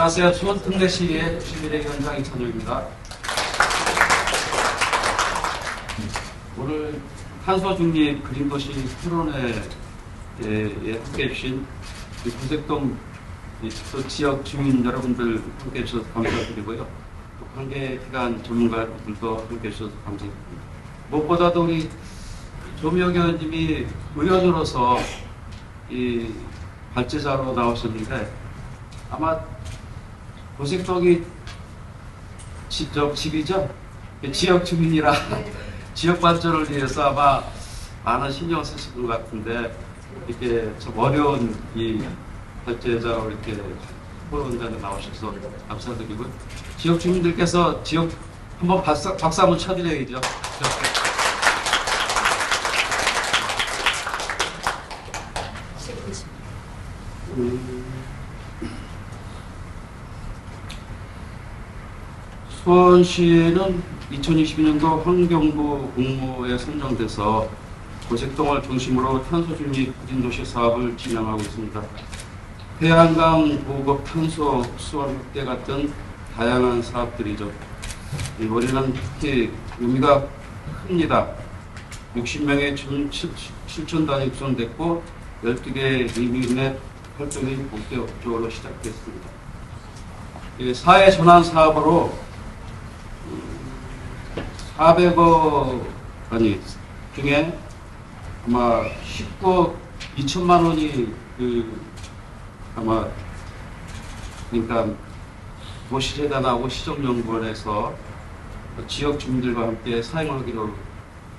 안녕하세요. 수원특례시의 시민의위원장 이찬호입니다. 오늘 탄소중립 그린도시 토론회에 함께해 주신 구색동 지역 주민 여러분들 함께해 주셔서 감사드리고요. 또 관계기관 전문가들도 함께해 주셔서 감사드립니다. 무엇보다도 우리 조미영 의원님이 의원으로서 이 발제자로 나오셨는데 아마 고색동이 집이죠? 지역 주민이라 지역 발전을 위해서 아마 많은 신경 쓰신 것 같은데 이렇게 좀 어려운 이 발제자로 이렇게 토론장에 나오셔서 감사드리고요. 지역 주민들께서 지역 한번 박수 한번 쳐드려야죠. 수원시는 2022년도 환경부 공모에 선정돼서 고색동을 중심으로 탄소중립 그린도시 사업을 진행하고 있습니다. 태양광 보급 탄소 수원 확대 같은 다양한 사업들이죠. 우리는 특히 의미가 큽니다. 60명의 주민 실천단이 구성됐고 12개의 리뷰넷 활동이 본격적으로 시작됐습니다. 사회 전환 사업으로 400억 아니 중에 아마 10억 2천만 원이 아마 그러니까 도시재단하고 시정연구원에서 지역 주민들과 함께 사용하기로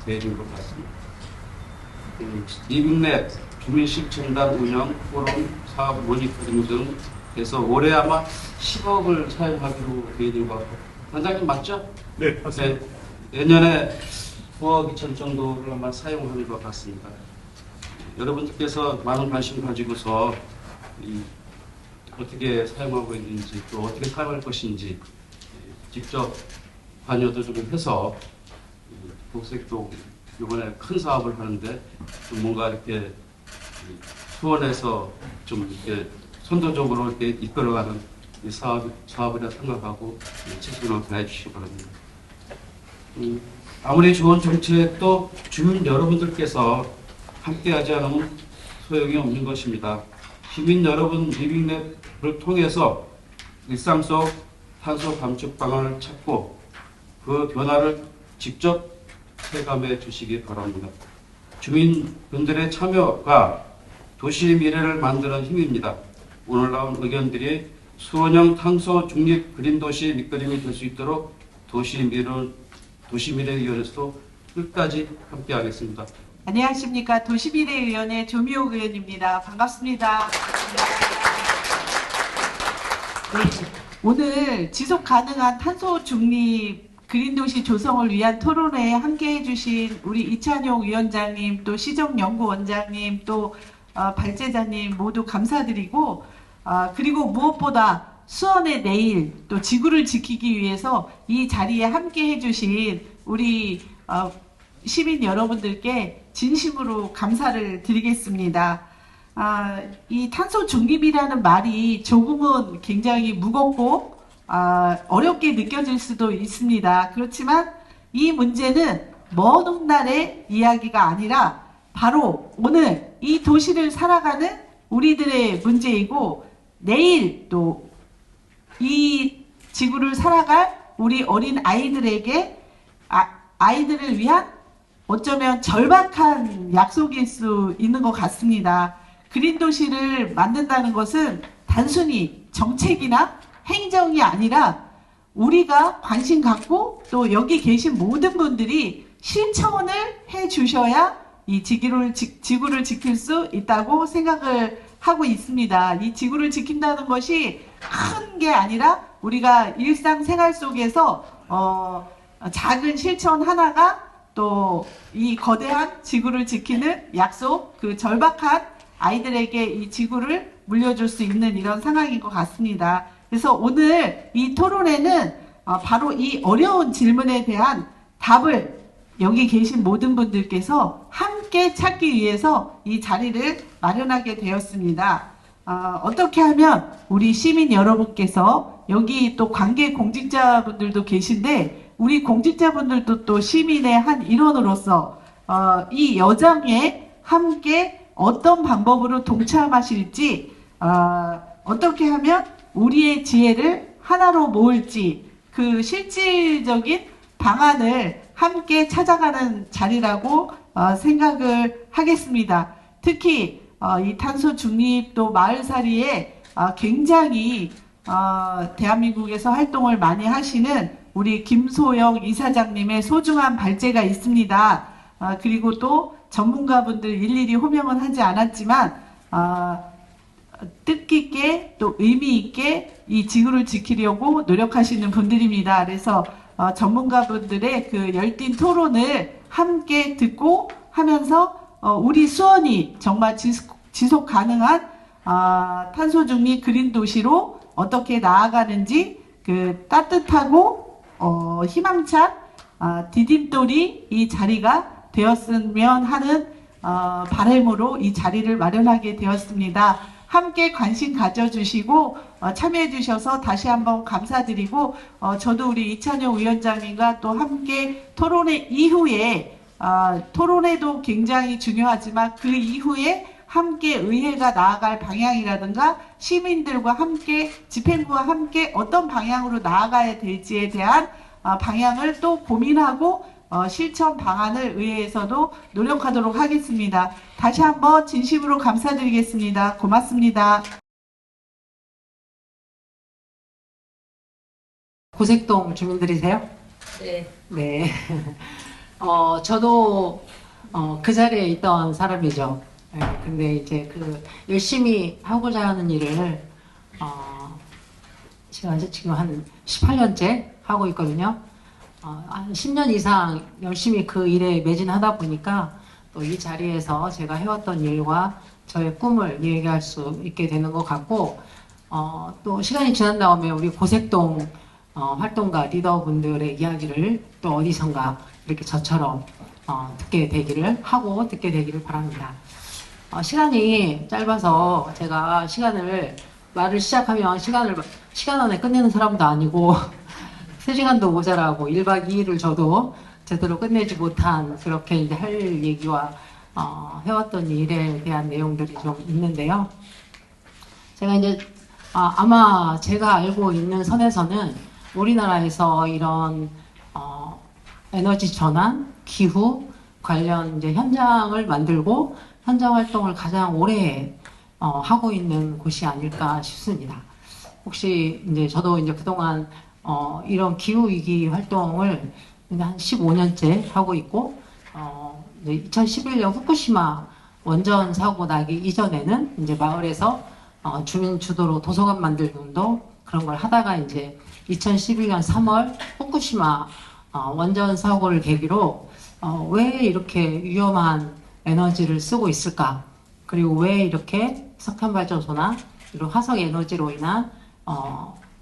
되어 있는 것 같습니다. 리빙넷 주민실천단 운영 포럼 사업 모니터링 등 해서 올해 아마 10억을 사용하기로 되어 있는 것 같고 단장님 맞죠? 네, 맞습니다. 네, 내년에 9억 2천 정도를 아마 사용하는 것 같습니다. 여러분들께서 많은 관심 가지고서 어떻게 사용하고 있는지 또 어떻게 사용할 것인지 직접 관여도 좀 해서 고색동 이번에 큰 사업을 하는데 좀 뭔가 이렇게 수원에서 좀 이렇게 선도적으로 이렇게 이끌어가는 이 사업이라 생각하고 최선을 다해 주시기 바랍니다. 아무리 좋은 정책도 주민 여러분들께서 함께하지 않으면 소용이 없는 것입니다. 시민 여러분 리빙넷을 통해서 일상 속 탄소 감축 방안을 찾고 그 변화를 직접 체감해 주시기 바랍니다. 주민분들의 참여가 도시의 미래를 만드는 힘입니다. 오늘 나온 의견들이 수원형 탄소 중립 그린도시 밑그림이 될 수 있도록 도시미래위원회에서도 끝까지 함께하겠습니다. 안녕하십니까. 도시미래위원회 조미옥 의원입니다. 반갑습니다. 네, 오늘 지속가능한 탄소 중립 그린도시 조성을 위한 토론회에 함께해 주신 우리 이찬용 위원장님, 또 시정연구원장님, 또 발제자님 모두 감사드리고 그리고 무엇보다 수원의 내일 또 지구를 지키기 위해서 이 자리에 함께해 주신 우리 시민 여러분들께 진심으로 감사를 드리겠습니다. 이 탄소 중립이라는 말이 조금은 굉장히 무겁고 어렵게 느껴질 수도 있습니다. 그렇지만 이 문제는 먼 훗날의 이야기가 아니라 바로 오늘 이 도시를 살아가는 우리들의 문제이고 내일 또 이 지구를 살아갈 우리 어린 아이들에게 아이들을 위한 어쩌면 절박한 약속일 수 있는 것 같습니다. 그린 도시를 만든다는 것은 단순히 정책이나 행정이 아니라 우리가 관심 갖고 또 여기 계신 모든 분들이 실천을 해 주셔야 이 지구를 지킬 수 있다고 생각을 하고 있습니다. 이 지구를 지킨다는 것이 큰 게 아니라 우리가 일상생활 속에서 작은 실천 하나가 또 이 거대한 지구를 지키는 약속, 그 절박한 아이들에게 이 지구를 물려줄 수 있는 이런 상황인 것 같습니다. 그래서 오늘 이 토론회는 바로 이 어려운 질문에 대한 답을 여기 계신 모든 분들께서 함께 찾기 위해서 이 자리를 마련하게 되었습니다. 어떻게 하면 우리 시민 여러분께서 여기 또 관계 공직자분들도 계신데 우리 공직자분들도 또 시민의 한 일원으로서 이 여정에 함께 어떤 방법으로 동참하실지 어떻게 하면 우리의 지혜를 하나로 모을지 그 실질적인 방안을 함께 찾아가는 자리라고 생각을 하겠습니다. 특히 이 탄소 중립 또 마을살이에 굉장히 대한민국에서 활동을 많이 하시는 우리 김소영 이사장님의 소중한 발제가 있습니다. 그리고 또 전문가분들 일일이 호명은 하지 않았지만 뜻깊게 또 의미 있게 이 지구를 지키려고 노력하시는 분들입니다. 그래서 전문가분들의 그 열띤 토론을 함께 듣고 하면서 우리 수원이 정말 지속 가능한 탄소 중립 그린 도시로 어떻게 나아가는지 그 따뜻하고 희망찬 디딤돌이 이 자리가 되었으면 하는 바람으로 이 자리를 마련하게 되었습니다. 함께 관심 가져주시고 참여해 주셔서 다시 한번 감사드리고 저도 우리 이찬용 위원장님과 또 함께 토론회 이후에 토론회도 굉장히 중요하지만 그 이후에 함께 의회가 나아갈 방향이라든가 시민들과 함께 집행부와 함께 어떤 방향으로 나아가야 될지에 대한 방향을 또 고민하고 실천 방안을 의회에서도 노력하도록 하겠습니다. 다시 한번 진심으로 감사드리겠습니다. 고맙습니다. 고색동 주민들이세요? 네. 네. 저도 그 자리에 있던 사람이죠. 네, 근데 이제 그 열심히 하고자 하는 일을 제가 지금 한 18년째 하고 있거든요. 한 10년 이상 열심히 그 일에 매진하다 보니까 또 이 자리에서 제가 해왔던 일과 저의 꿈을 얘기할 수 있게 되는 것 같고 또 시간이 지난 다음에 우리 고색동 활동가 리더분들의 이야기를 또 어디선가 이렇게 저처럼 듣게 되기를 바랍니다. 시간이 짧아서 제가 말을 시작하면 시간 안에 끝내는 사람도 아니고 3시간도 모자라고 1박 2일을 저도 제대로 끝내지 못한 그렇게 이제 할 얘기와 해왔던 일에 대한 내용들이 좀 있는데요. 제가 이제 아마 제가 알고 있는 선에서는 우리나라에서 이런 에너지 전환, 기후 관련 이제 현장을 만들고 현장 활동을 가장 오래 하고 있는 곳이 아닐까 싶습니다. 혹시 이제 저도 이제 그동안 이런 기후 위기 활동을 한 15년째 하고 있고 이제 2011년 후쿠시마 원전 사고 나기 이전에는 이제 마을에서 주민 주도로 도서관 만들기 운동 그런 걸 하다가 이제 2011년 3월 후쿠시마 원전 사고를 계기로 왜 이렇게 위험한 에너지를 쓰고 있을까? 그리고 왜 이렇게 석탄 발전소나 이런 화석 에너지로 인한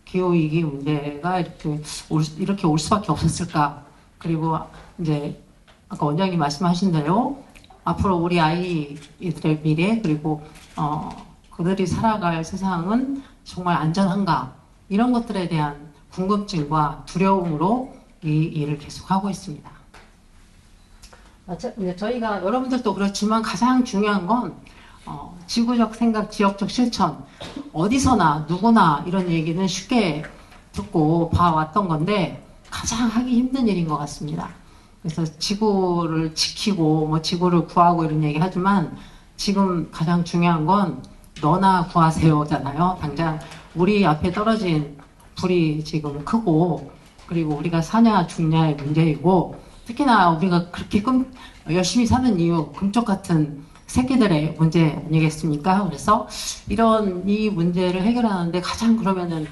기후위기 문제가 이렇게 올 수밖에 없었을까? 그리고 이제 아까 원장님 말씀하신 대로 앞으로 우리 아이들의 미래 그리고 그들이 살아갈 세상은 정말 안전한가? 이런 것들에 대한 궁금증과 두려움으로 이 일을 계속하고 있습니다. 저희가 여러분들도 그렇지만 가장 중요한 건 지구적 생각, 지역적 실천 어디서나 누구나 이런 얘기는 쉽게 듣고 봐왔던 건데 가장 하기 힘든 일인 것 같습니다. 그래서 지구를 지키고 뭐 지구를 구하고 이런 얘기 하지만 지금 가장 중요한 건 너나 구하세요잖아요. 당장 우리 앞에 떨어진 불이 지금 크고 그리고 우리가 사냐 죽냐의 문제이고 특히나 우리가 그렇게 열심히 사는 이유 금쪽 같은 새끼들의 문제 아니겠습니까? 그래서 이 문제를 해결하는데 가장 그러면은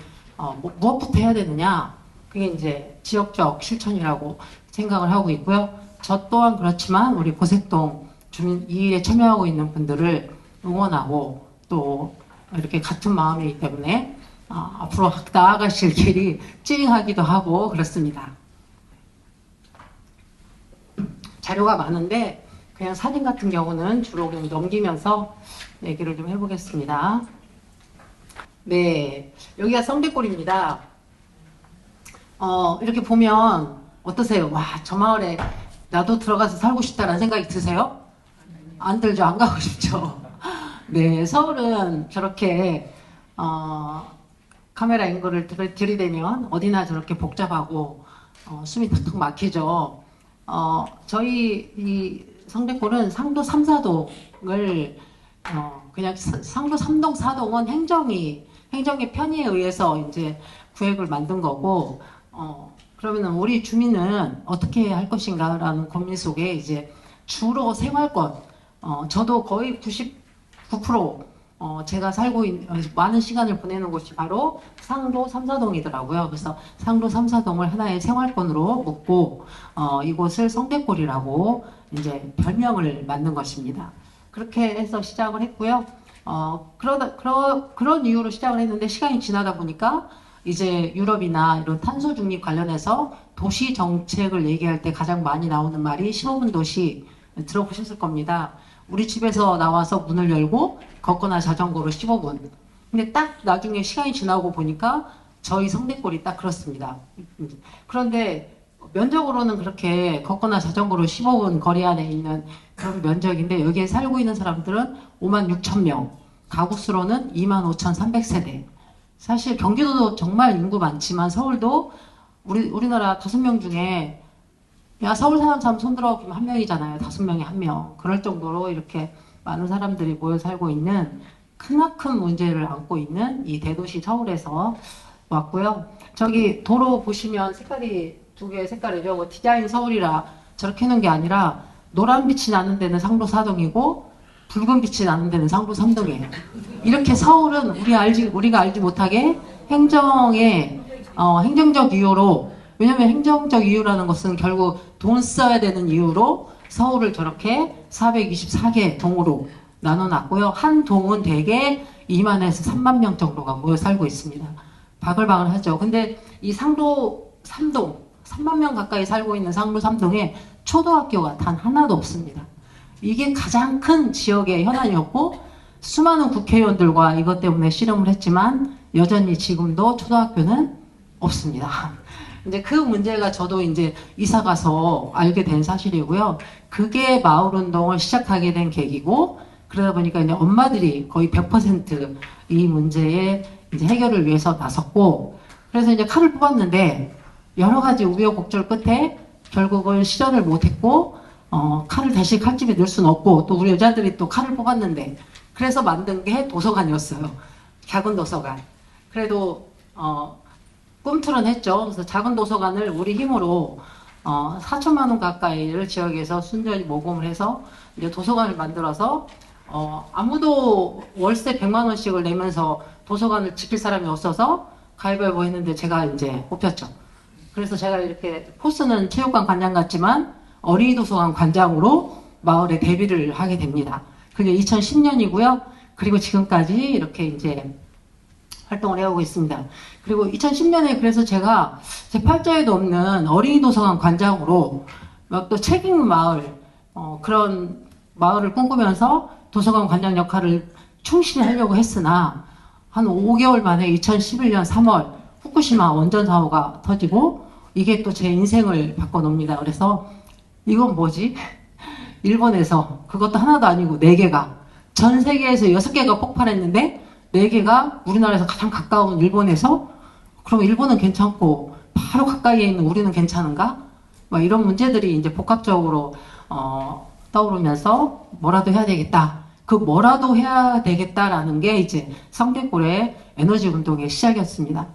무엇부터 해야 되느냐? 그게 이제 지역적 실천이라고 생각을 하고 있고요. 저 또한 그렇지만 우리 고색동 주민 이 일에 참여하고 있는 분들을 응원하고 또 이렇게 같은 마음이기 때문에 앞으로 나아가실 길이 찡하기도 하고 그렇습니다. 자료가 많은데 그냥 사진 같은 경우는 주로 그냥 넘기면서 얘기를 좀 해보겠습니다. 네, 여기가 성대골입니다. 이렇게 보면 어떠세요? 와, 저 마을에 나도 들어가서 살고 싶다라는 생각이 드세요? 안 들죠? 안 가고 싶죠? 네, 서울은 저렇게 카메라 앵글을 들이대면 어디나 저렇게 복잡하고 숨이 턱턱 막히죠. 저희 이 성대골은 상도 3, 4동을 그냥 상도 3동, 4동은 행정의 편의에 의해서 이제 구획을 만든 거고, 그러면은 우리 주민은 어떻게 할 것인가라는 고민 속에 이제 주로 생활권, 저도 거의 99% 제가 살고 있는 많은 시간을 보내는 곳이 바로 상도 3, 4동이더라고요. 그래서 상도 3, 4동을 하나의 생활권으로 묻고 이곳을 성대골이라고 이제 별명을 만든 것입니다. 그렇게 해서 시작을 했고요. 그런 이유로 시작을 했는데 시간이 지나다 보니까 이제 유럽이나 이런 탄소 중립 관련해서 도시 정책을 얘기할 때 가장 많이 나오는 말이 15분 도시 들어보셨을 겁니다. 우리 집에서 나와서 문을 열고 걷거나 자전거로 15분. 근데 딱 나중에 시간이 지나고 보니까 저희 성대골이 딱 그렇습니다. 그런데 면적으로는 그렇게 걷거나 자전거로 15분 거리 안에 있는 그런 면적인데 여기에 살고 있는 사람들은 5만 6천 명, 가구 수로는 2만 5,300세대. 사실 경기도도 정말 인구 많지만 서울도 우리나라 5명 중에 야 서울 사는 사람 손들어 보면 한 명이잖아요. 5명에 한 명. 그럴 정도로 이렇게 많은 사람들이 모여 살고 있는 크나큰 문제를 안고 있는 이 대도시 서울에서 왔고요. 저기 도로 보시면 색깔이 두 개의 색깔이죠. 뭐 디자인 서울이라 저렇게 해놓은 게 아니라 노란 빛이 나는 데는 상도 4동이고 붉은 빛이 나는 데는 상도 3동이에요. 이렇게 서울은 우리가 알지 못하게 행정적 이유로, 왜냐면 행정적 이유라는 것은 결국 돈 써야 되는 이유로 서울을 저렇게 424개 동으로 나눠놨고요. 한 동은 대개 2만에서 3만 명 정도가 모여 살고 있습니다. 바글바글 하죠. 근데 이 상도 3동, 3만 명 가까이 살고 있는 상도 3동에 초등학교가 단 하나도 없습니다. 이게 가장 큰 지역의 현안이었고 수많은 국회의원들과 이것 때문에 씨름을 했지만 여전히 지금도 초등학교는 없습니다. 이제 그 문제가 저도 이제 이사 가서 알게 된 사실이고요. 그게 마을운동을 시작하게 된 계기고 그러다 보니까 이제 엄마들이 거의 100% 이 문제의 이제 해결을 위해서 나섰고 그래서 이제 칼을 뽑았는데 여러 가지 우여곡절 끝에 결국은 실현을 못했고 칼을 다시 칼집에 넣을 수는 없고 또 우리 여자들이 또 칼을 뽑았는데 그래서 만든 게 도서관이었어요. 작은 도서관. 그래도 꿈틀은 했죠. 그래서 작은 도서관을 우리 힘으로 4천만 원 가까이를 지역에서 순전히 모금을 해서 이제 도서관을 만들어서 아무도 월세 100만 원씩을 내면서 도서관을 지킬 사람이 없어서 가위바위보 했는데 제가 이제 뽑혔죠. 그래서 제가 이렇게 포스는 체육관 관장 같지만 어린이 도서관 관장으로 마을에 데뷔를 하게 됩니다. 그게 2010년이고요. 그리고 지금까지 이렇게 이제 활동을 해오고 있습니다. 그리고 2010년에 그래서 제가 제 팔자에도 없는 어린이 도서관 관장으로 또 책 읽는 마을 그런 마을을 꿈꾸면서 도서관 관장 역할을 충실히 하려고 했으나 한 5개월 만에 2011년 3월 후쿠시마 원전 사고가 터지고 이게 또 제 인생을 바꿔놓습니다. 그래서 이건 뭐지? 일본에서 그것도 하나도 아니고 4개가 전 세계에서 6개가 폭발했는데 4개가 우리나라에서 가장 가까운 일본에서 그럼 일본은 괜찮고 바로 가까이에 있는 우리는 괜찮은가? 막 이런 문제들이 이제 복합적으로 떠오르면서 뭐라도 해야 되겠다. 그 뭐라도 해야 되겠다라는 게 이제 성대골의 에너지 운동의 시작이었습니다.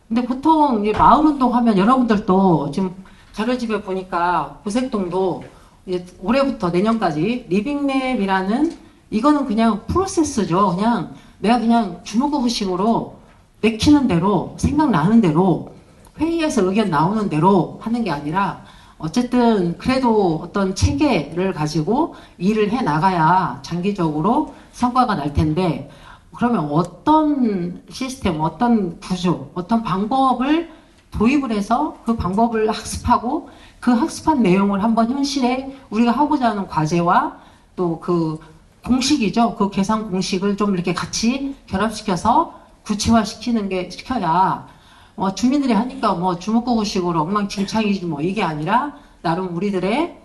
근데 보통 이제 마을 운동하면 여러분들도 지금 저희 집에 보니까 구색동도 이제 올해부터 내년까지 리빙랩이라는 이거는 그냥 프로세스죠. 그냥 내가 그냥 주무구구식으로 내키는 대로 생각나는 대로 회의에서 의견 나오는 대로 하는 게 아니라 어쨌든 그래도 어떤 체계를 가지고 일을 해 나가야 장기적으로 성과가 날 텐데 그러면 어떤 시스템, 어떤 구조, 어떤 방법을 도입을 해서 그 방법을 학습하고 그 학습한 내용을 한번 현실에 우리가 하고자 하는 과제와 또 그 공식이죠. 그 계산 공식을 좀 이렇게 같이 결합시켜서 구체화시키는 게 시켜야 주민들이 하니까 뭐 주먹구구식으로 엉망진창이지 뭐 이게 아니라 나름 우리들의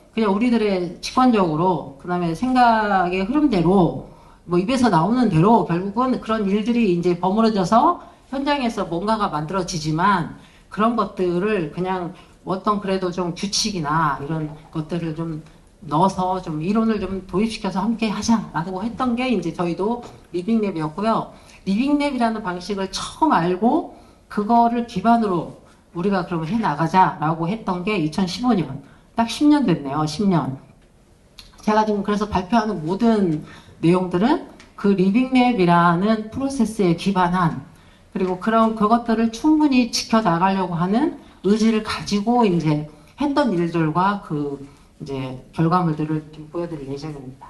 직관적으로 그다음에 생각의 흐름대로 뭐 입에서 나오는 대로 결국은 그런 일들이 이제 버무려져서 현장에서 뭔가가 만들어지지만 그런 것들을 그냥 어떤 그래도 좀 규칙이나 이런 것들을 좀 넣어서 좀 이론을 좀 도입시켜서 함께 하자라고 했던 게 이제 저희도 리빙랩이었고요. 리빙랩이라는 방식을 처음 알고 그거를 기반으로 우리가 그러면 해 나가자라고 했던 게 2015년. 딱 10년 됐네요. 10년. 제가 지금 그래서 발표하는 모든 내용들은 그 리빙랩이라는 프로세스에 기반한 그리고 그것들을 충분히 지켜나가려고 하는 의지를 가지고 이제 했던 일들과 그 이제 결과물들을 좀 보여드릴 예정입니다.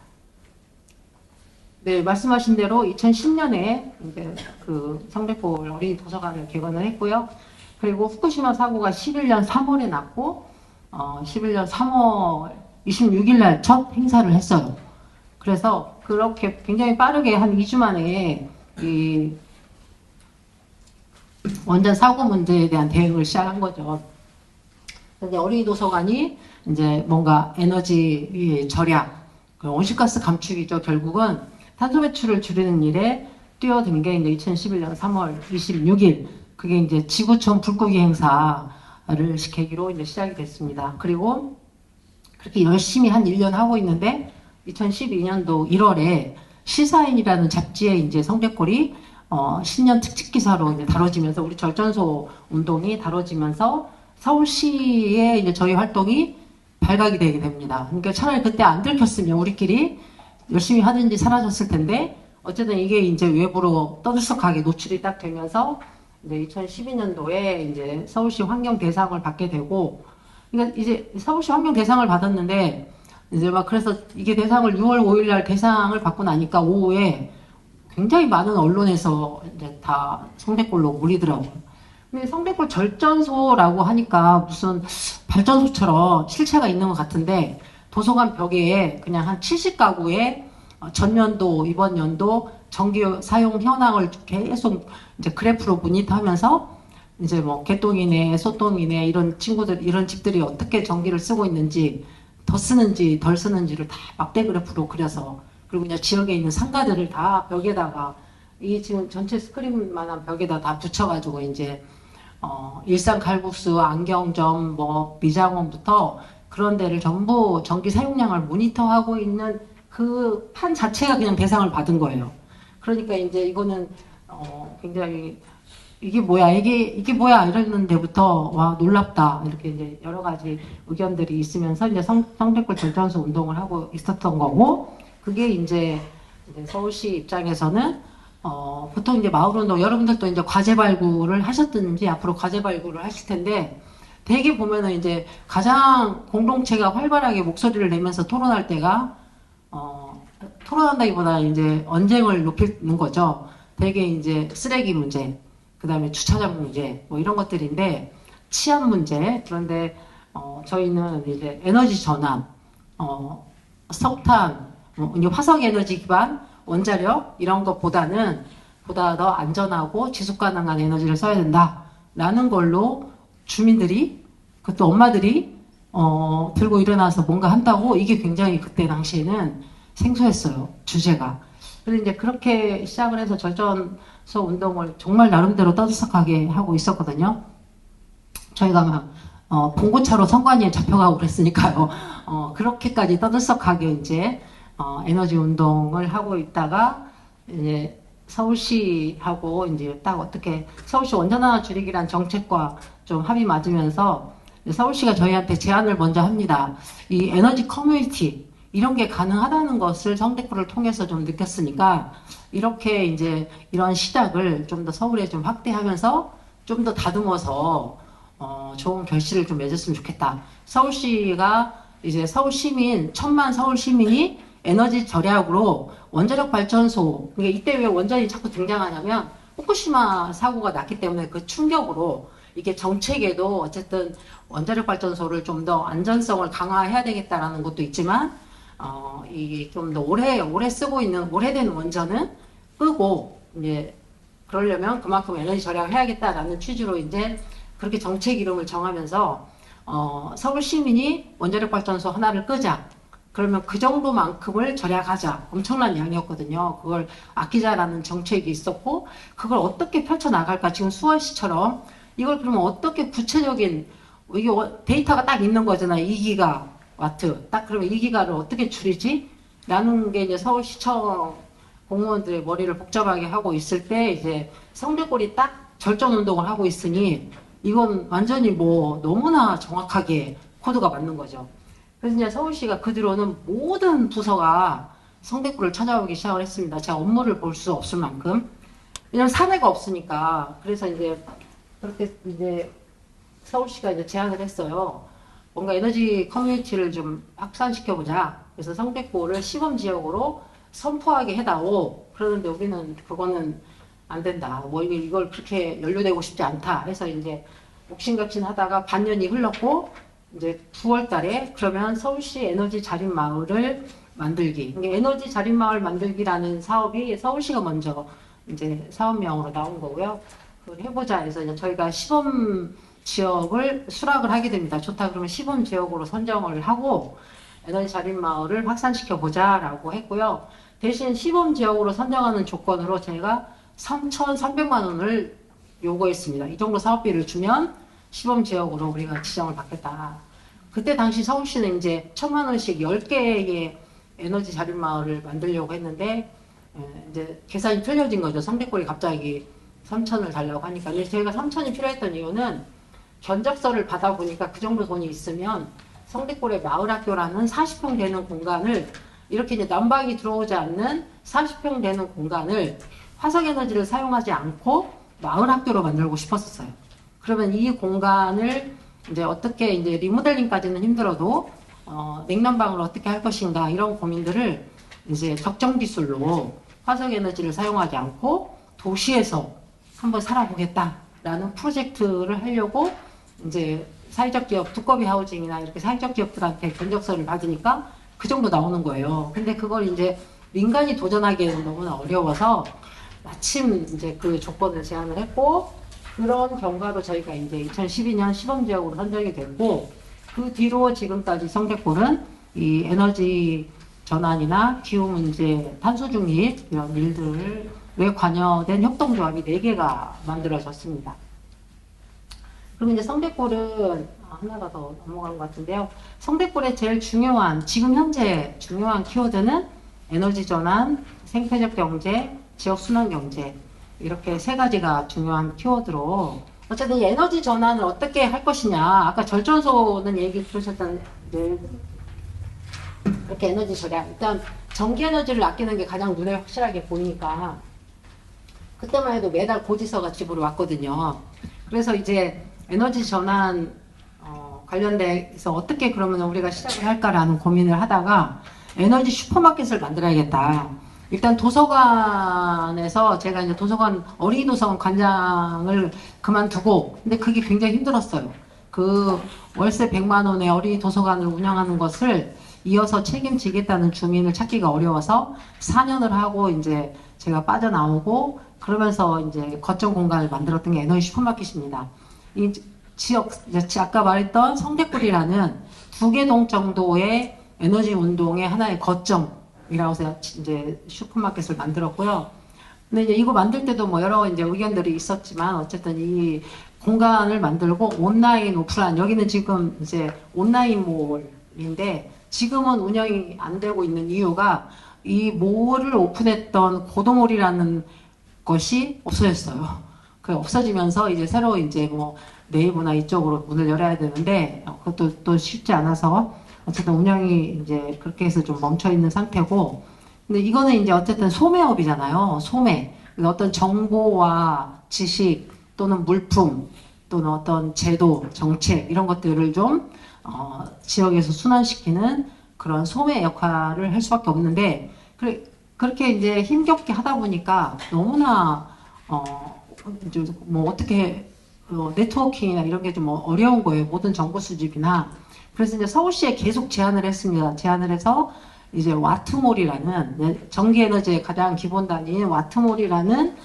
네, 말씀하신 대로 2010년에 이제 그 성백골 어린이 도서관을 개관을 했고요. 그리고 후쿠시마 사고가 11년 3월에 났고, 11년 3월 26일 날 첫 행사를 했어요. 그래서 그렇게 굉장히 빠르게 한 2주 만에 이 원전 사고 문제에 대한 대응을 시작한 거죠. 근데 어린이 도서관이 이제 뭔가 에너지 절약, 온실가스 감축이죠. 결국은 탄소 배출을 줄이는 일에 뛰어든 게 이제 2011년 3월 26일 그게 이제 지구촌 불고기 행사를 계기로 이제 시작이 됐습니다. 그리고 그렇게 열심히 한 1년 하고 있는데 2012년도 1월에 시사인이라는 잡지에 이제 성백골이 신년 특집 기사로 이제 다뤄지면서 우리 절전소 운동이 다뤄지면서 서울시에 이제 저희 활동이 발각이 되게 됩니다. 그러니까 차라리 그때 안 들켰으면 우리끼리 열심히 하든지 사라졌을 텐데 어쨌든 이게 이제 외부로 떠들썩하게 노출이 딱 되면서 이제 2012년도에 이제 서울시 환경 대상을 받게 되고 그러니까 이제 서울시 환경 대상을 받았는데 이제 막 그래서 이게 대상을 6월 5일 날 대상을 받고 나니까 오후에 굉장히 많은 언론에서 이제 다 성백골로 몰리더라고요. 근데 성백골 절전소라고 하니까 무슨 발전소처럼 실체가 있는 것 같은데 도서관 벽에 그냥 한 70가구의 전년도, 이번 연도 전기 사용 현황을 계속 이제 그래프로 모니터하면서 이제 뭐 개똥이네, 소똥이네 이런 친구들, 이런 집들이 어떻게 전기를 쓰고 있는지 더 쓰는지 덜 쓰는지를 다 막대 그래프로 그려서 그리고 그냥 지역에 있는 상가들을 다 벽에다가 이 지금 전체 스크린만한 벽에다 다 붙여가지고 이제 일산 칼국수, 안경점, 뭐 미장원부터 그런 데를 전부 전기 사용량을 모니터하고 있는 그 판 자체가 그냥 대상을 받은 거예요. 그러니까 이제 이거는 굉장히 이게 뭐야 이러는 데부터 와 놀랍다 이렇게 이제 여러 가지 의견들이 있으면서 이제 성백골 절전소 운동을 하고 있었던 거고 그게 이제 서울시 입장에서는 보통 이제 마을운동 여러분들도 이제 과제 발굴을 하셨든지 앞으로 과제 발굴을 하실 텐데 대개 보면은 이제 가장 공동체가 활발하게 목소리를 내면서 토론할 때가 토론한다기보다 이제 언쟁을 높이는 거죠. 대개 이제 쓰레기 문제, 그 다음에 주차장 문제, 뭐 이런 것들인데 치안 문제. 그런데 저희는 이제 에너지 전환, 석탄, 화석 에너지 기반 원자력 이런 것보다는 보다 더 안전하고 지속 가능한 에너지를 써야 된다라는 걸로 주민들이 그것도 엄마들이 들고 일어나서 뭔가 한다고 이게 굉장히 그때 당시에는 생소했어요. 주제가. 그래서 이제 그렇게 시작을 해서 절전소 운동을 정말 나름대로 떠들썩하게 하고 있었거든요. 저희가 막 봉고차로 선관위에 잡혀가고 그랬으니까요. 그렇게까지 떠들썩하게 이제 에너지 운동을 하고 있다가 이제 서울시하고 이제 딱 어떻게 서울시 원전하나 줄이기란 정책과 좀 합이 맞으면서 서울시가 저희한테 제안을 먼저 합니다. 이 에너지 커뮤니티 이런 게 가능하다는 것을 성백골을 통해서 좀 느꼈으니까 이렇게 이제 이런 시작을 좀 더 서울에 좀 확대하면서 좀 더 다듬어서 좋은 결실을 좀 맺었으면 좋겠다. 서울시가 이제 서울시민 1000만 서울시민이 에너지 절약으로 원자력 발전소 그러니까 이때 왜 원전이 자꾸 등장하냐면 후쿠시마 사고가 났기 때문에 그 충격으로 이게 정책에도 어쨌든 원자력 발전소를 좀 더 안전성을 강화해야 되겠다라는 것도 있지만 이게 좀 더 오래 쓰고 있는 오래된 원전은 끄고 이제 그러려면 그만큼 에너지 절약을 해야겠다라는 취지로 이제 그렇게 정책 이름을 정하면서 서울 시민이 원자력 발전소 하나를 끄자. 그러면 그 정도만큼을 절약하자. 엄청난 양이었거든요. 그걸 아끼자라는 정책이 있었고 그걸 어떻게 펼쳐나갈까. 지금 수원시처럼 이걸 그러면 어떻게 구체적인 이게 데이터가 딱 있는 거잖아요. 2기가와트. 딱 그러면 2기가를 어떻게 줄이지? 라는 게 이제 서울시청 공무원들의 머리를 복잡하게 하고 있을 때 이제 성대골이 딱 절전 운동을 하고 있으니 이건 완전히 뭐 너무나 정확하게 코드가 맞는 거죠. 그래서 이제 서울시가 그 뒤로는 모든 부서가 성대골을 찾아오기 시작을 했습니다. 제가 업무를 볼 수 없을 만큼. 왜냐면 사례가 없으니까. 그래서 이제 그렇게 이제 서울시가 이제 제안을 했어요. 뭔가 에너지 커뮤니티를 좀 확산시켜보자. 그래서 성대골을 시범지역으로 선포하게 해다오. 그러는데 우리는 그거는 안 된다. 뭐 이걸 그렇게 연루되고 싶지 않다. 해서 이제 옥신각신 하다가 반년이 흘렀고 이제 9월 달에 그러면 서울시 에너지 자립 마을을 만들기. 에너지 자립 마을 만들기라는 사업이 서울시가 먼저 이제 사업명으로 나온 거고요. 그걸 해보자 해서 이제 저희가 시범 지역을 수락을 하게 됩니다. 좋다 그러면 시범 지역으로 선정을 하고 에너지 자립 마을을 확산시켜 보자라고 했고요. 대신 시범 지역으로 선정하는 조건으로 저희가 3,300만 원을 요구했습니다. 이 정도 사업비를 주면 시범 지역으로 우리가 지정을 받겠다. 그때 당시 서울시는 이제 1,000만 원씩 10개의 에너지 자립 마을을 만들려고 했는데 이제 계산이 틀려진 거죠. 성대골이 갑자기 3,000을 달라고 하니까. 근데 저희가 3,000이 필요했던 이유는 견적서를 받아보니까 그 정도 돈이 있으면 성대골의 마을학교라는 40평 되는 공간을 이렇게 이제 난방이 들어오지 않는 40평 되는 공간을 화석에너지를 사용하지 않고 마을학교로 만들고 싶었어요. 그러면 이 공간을 이제 어떻게 이제 리모델링까지는 힘들어도 냉난방을 어떻게 할 것인가 이런 고민들을 이제 적정 기술로 화석에너지를 사용하지 않고 도시에서 한번 살아보겠다라는 프로젝트를 하려고 이제 사회적 기업, 두꺼비 하우징이나 이렇게 사회적 기업들한테 견적서를 받으니까 그 정도 나오는 거예요. 근데 그걸 이제 민간이 도전하기에는 너무나 어려워서 마침 이제 그 조건을 제안을 했고 그런 경과로 저희가 이제 2012년 시범지역으로 선정이 됐고 그 뒤로 지금까지 성대골은 이 에너지 전환이나 기후 문제, 탄소 중립 이런 일들에 관여된 협동조합이 4개가 만들어졌습니다. 그리고 이제 성대골은 하나가 더 넘어간 것 같은데요. 성대골의 제일 중요한, 지금 현재 중요한 키워드는 에너지 전환, 생태적 경제, 지역 순환 경제 이렇게 3가지가 중요한 키워드로 어쨌든 이 에너지 전환을 어떻게 할 것이냐 아까 절전소는 얘기 들으셨던데 이렇게 에너지 절약 일단 전기 에너지를 아끼는 게 가장 눈에 확실하게 보이니까 그때만 해도 매달 고지서가 집으로 왔거든요. 그래서 이제 에너지 전환 관련돼서 어떻게 그러면 우리가 시작을 할까라는 고민을 하다가 에너지 슈퍼마켓을 만들어야겠다. 일단 도서관에서 제가 이제 도서관 어린이 도서관 관장을 그만두고 근데 그게 굉장히 힘들었어요. 그 월세 100만 원의 어린이 도서관을 운영하는 것을 이어서 책임지겠다는 주민을 찾기가 어려워서 4년을 하고 이제 제가 빠져나오고 그러면서 이제 거점 공간을 만들었던 게 에너지 슈퍼마켓입니다. 이 지역 아까 말했던 성대골이라는 2개 동 정도의 에너지 운동의 하나의 거점이라고 해서 이제 슈퍼마켓을 만들었고요. 근데 이제 이거 만들 때도 뭐 여러 이제 의견들이 있었지만 어쨌든 이 공간을 만들고 온라인, 오프라인 여기는 지금 이제 온라인 몰인데 지금은 운영이 안 되고 있는 이유가 이 몰을 오픈했던 고도몰이라는 것이 없어졌어요. 그 없어지면서 이제 새로 이제 뭐 네이버나 이쪽으로 문을 열어야 되는데 그것도 또 쉽지 않아서 어쨌든 운영이 이제 그렇게 해서 좀 멈춰 있는 상태고 근데 이거는 이제 어쨌든 소매업이잖아요. 소매. 어떤 정보와 지식 또는 물품 또는 어떤 제도, 정책 이런 것들을 좀 지역에서 순환시키는 그런 소매 역할을 할 수밖에 없는데 그렇게 이제 힘겹게 하다 보니까 너무나 뭐 어떻게 네트워킹이나 이런 게 좀 어려운 거예요. 모든 정보 수집이나. 그래서 이제 서울시에 계속 제안을 했습니다. 제안을 해서 이제 와트몰이라는 전기에너지의 가장 기본 단위인 와트몰이라는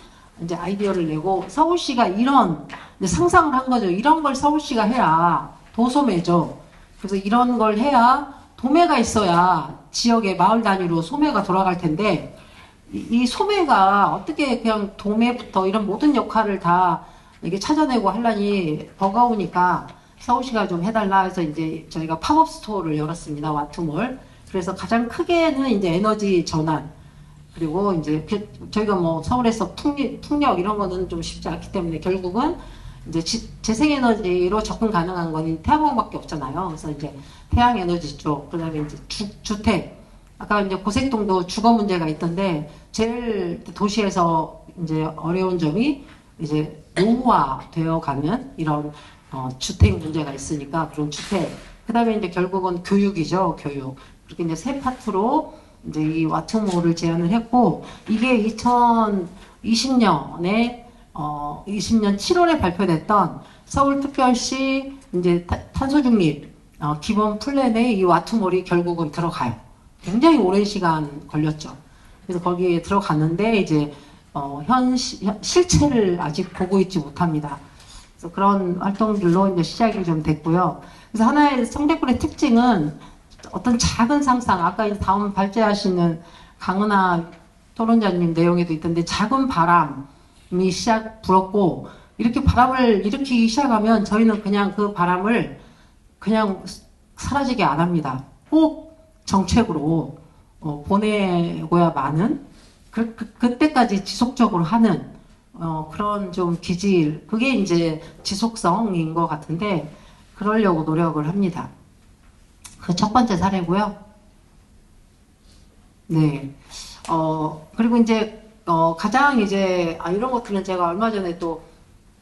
이제 아이디어를 내고 서울시가 이런 이제 상상을 한 거죠. 이런 걸 서울시가 해야 도소매죠. 그래서 이런 걸 해야 도매가 있어야 지역의 마을 단위로 소매가 돌아갈 텐데 이 소매가 어떻게 그냥 도매부터 이런 모든 역할을 다 이게 찾아내고 하려니 버거우니까 서울시가 좀 해달라 해서 이제 저희가 팝업 스토어를 열었습니다. 와트몰. 그래서 가장 크게는 이제 에너지 전환. 그리고 이제 저희가 뭐 서울에서 풍력 이런 거는 좀 쉽지 않기 때문에 결국은 이제 재생에너지로 접근 가능한 건 태양광밖에 없잖아요. 그래서 이제 태양에너지 쪽, 그 다음에 이제 주택. 아까 이제 고색동도 주거 문제가 있던데 제일 도시에서 이제 어려운 점이 이제 노후화 되어 가는 이런 주택 문제가 있으니까 그런 주택. 그 다음에 이제 결국은 교육이죠, 교육. 그렇게 이제 세 파트로 이제 이 와트몰을 제안을 했고, 이게 2020년에, 20년 7월에 발표됐던 서울특별시 이제 탄소중립, 기본 플랜에 이 와트몰이 결국은 들어가요. 굉장히 오랜 시간 걸렸죠. 그래서 거기에 들어갔는데, 이제, 실체를 아직 보고 있지 못합니다. 그래서 그런 활동들로 이제 시작이 좀 됐고요. 그래서 하나의 성대골의 특징은 어떤 작은 상상, 아까 다음 발제하시는 강은하 토론자님 내용에도 있던데 작은 바람이 불었고 이렇게 바람을 일으키기 시작하면 저희는 그냥 그 바람을 그냥 사라지게 안 합니다. 꼭 정책으로 보내고야만은 그때까지 지속적으로 하는 그런 좀 기질, 그게 이제 지속성인 것 같은데 그러려고 노력을 합니다. 그 첫 번째 사례고요. 네. 그리고 이제, 가장 이제, 이런 것들은 제가 얼마 전에 또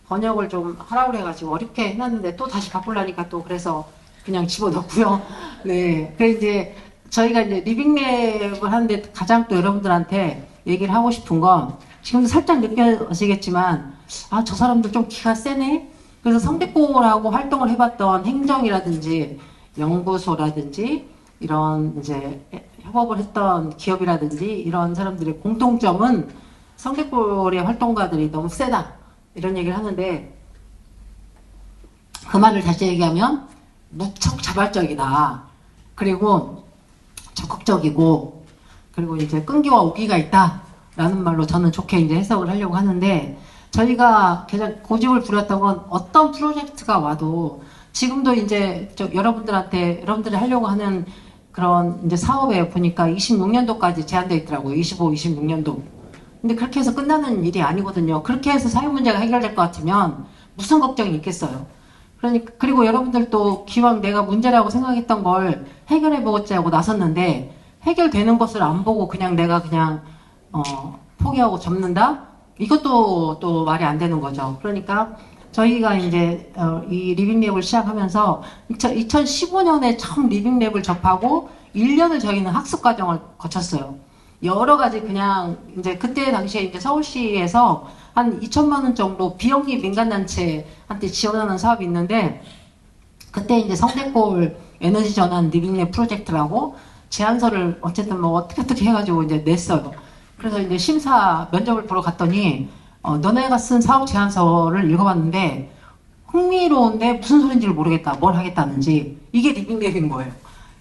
번역을 좀 하라고 그래가지고 어렵게 해놨는데 또 다시 바꾸려니까 또 그래서 그냥 집어넣고요. 네. 그래서 이제 저희가 이제 리빙랩을 하는데 가장 또 여러분들한테 얘기를 하고 싶은 건 지금도 살짝 느껴지겠지만, 저 사람들 좀 기가 세네? 그래서 성대골하고 활동을 해봤던 행정이라든지 연구소라든지 이런 이제 협업을 했던 기업이라든지 이런 사람들의 공통점은 성대골의 활동가들이 너무 세다 이런 얘기를 하는데 그 말을 다시 얘기하면 무척 자발적이다. 그리고 적극적이고 그리고 이제 끈기와 오기가 있다라는 말로 저는 좋게 이제 해석을 하려고 하는데 저희가 가장 고집을 부렸던 건 어떤 프로젝트가 와도 지금도 이제 여러분들이 하려고 하는 그런 이제 사업에 보니까 26년도까지 제한되어 있더라고요. 26년도. 근데 그렇게 해서 끝나는 일이 아니거든요. 그렇게 해서 사회 문제가 해결될 것 같으면 무슨 걱정이 있겠어요. 그리고 여러분들도 기왕 내가 문제라고 생각했던 걸 해결해보고자 하고 나섰는데 해결되는 것을 안 보고 내가 포기하고 접는다? 이것도 또 말이 안 되는 거죠. 그러니까 저희가 이제 이 리빙랩을 시작하면서 2015년에 처음 리빙랩을 접하고 1년을 저희는 학습 과정을 거쳤어요. 여러 가지 이제 그때 당시에 이제 서울시에서 한 2천만 원 정도 비영리 민간단체한테 지원하는 사업이 있는데 그때 이제 성대골 에너지 전환 리빙랩 프로젝트라고 제안서를 어쨌든 뭐 어떻게 해가지고 이제 냈어요. 그래서 이제 심사 면접을 보러 갔더니 너네가 쓴 사업 제안서를 읽어봤는데 흥미로운데 무슨 소린지를 모르겠다. 뭘 하겠다는지. 이게 리빙랩인 거예요.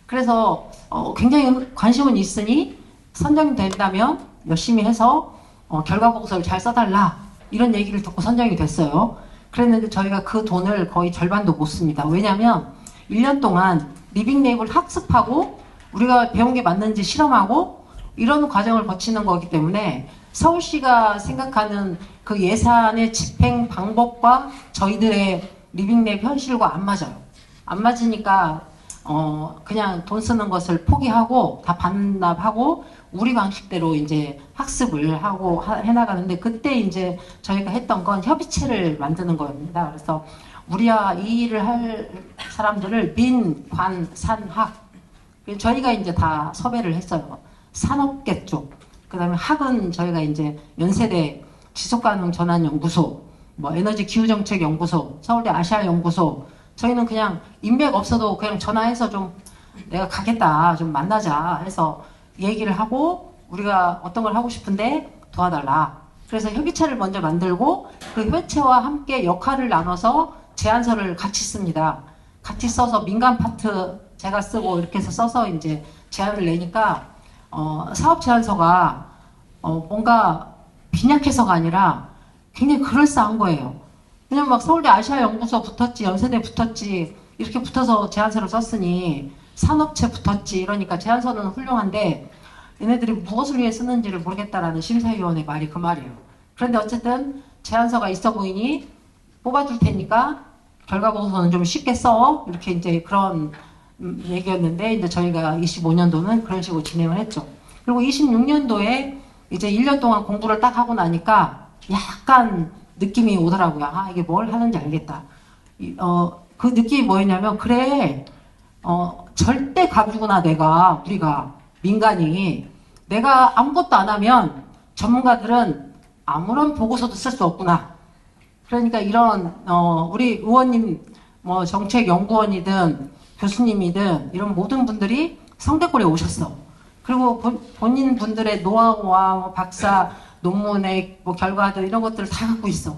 그래서 굉장히 관심은 있으니 선정이 된다면 열심히 해서 결과 보고서를 잘 써달라. 이런 얘기를 듣고 선정이 됐어요. 그랬는데 저희가 그 돈을 거의 절반도 못 씁니다. 왜냐하면 1년 동안 리빙랩을 학습하고 우리가 배운 게 맞는지 실험하고 이런 과정을 거치는 거기 때문에 서울시가 생각하는 그 예산의 집행 방법과 저희들의 리빙랩 현실과 안 맞아요. 안 맞으니까 그냥 돈 쓰는 것을 포기하고 다 반납하고 우리 방식대로 이제 학습을 하고 해나가는데 그때 이제 저희가 했던 건 협의체를 만드는 거입니다. 그래서 우리야 이 일을 할 사람들을 민, 관, 산, 학 저희가 이제 다 섭외를 했어요. 산업계 쪽. 그 다음에 학은 저희가 이제 연세대 지속가능전환연구소, 뭐 에너지 기후정책연구소, 서울대 아시아연구소, 저희는 그냥 인맥 없어도 그냥 전화해서 좀 내가 가겠다, 좀 만나자 해서 얘기를 하고 우리가 어떤 걸 하고 싶은데 도와달라. 그래서 협의체를 먼저 만들고 그 협의체와 함께 역할을 나눠서 제안서를 같이 씁니다. 같이 써서 민간 파트 제가 쓰고 이렇게 해서 써서 이제 제안을 내니까 사업 제안서가 뭔가 빈약해서가 아니라 굉장히 그럴싸한 거예요. 왜냐면 막 서울대 아시아 연구소 붙었지, 연세대 붙었지 이렇게 붙어서 제안서를 썼으니 산업체 붙었지 이러니까 제안서는 훌륭한데 얘네들이 무엇을 위해 쓰는지를 모르겠다라는 심사위원의 말이 그 말이에요. 그런데 어쨌든 제안서가 있어 보이니 뽑아줄 테니까 결과 보고서는 좀 쉽게 써 이렇게 이제 그런 얘기였는데 이제 저희가 25년도는 그런 식으로 진행을 했죠. 그리고 26년도에 이제 1년 동안 공부를 딱 하고 나니까 약간 느낌이 오더라고요. 아, 이게 뭘 하는지 알겠다. 그 느낌이 뭐였냐면, 그래, 절대 가주구나, 우리가, 민간이. 내가 아무것도 안 하면 전문가들은 아무런 보고서도 쓸 수 없구나. 그러니까 이런, 우리 의원님, 뭐 정책연구원이든 교수님이든 이런 모든 분들이 성대골에 오셨어. 그리고 본인 분들의 노하우와 뭐 박사 논문의 뭐 결과들 이런 것들을 다 갖고 있어.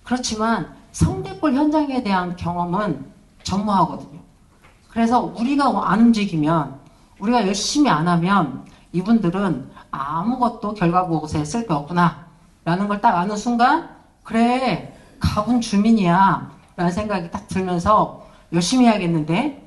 그렇지만 성대골 현장에 대한 경험은 전무하거든요. 그래서 우리가 안 움직이면, 우리가 열심히 안 하면 이분들은 아무것도 결과 보고서에 쓸 게 없구나 라는 걸 딱 아는 순간, 그래, 가군 주민이야 라는 생각이 딱 들면서 열심히 해야겠는데,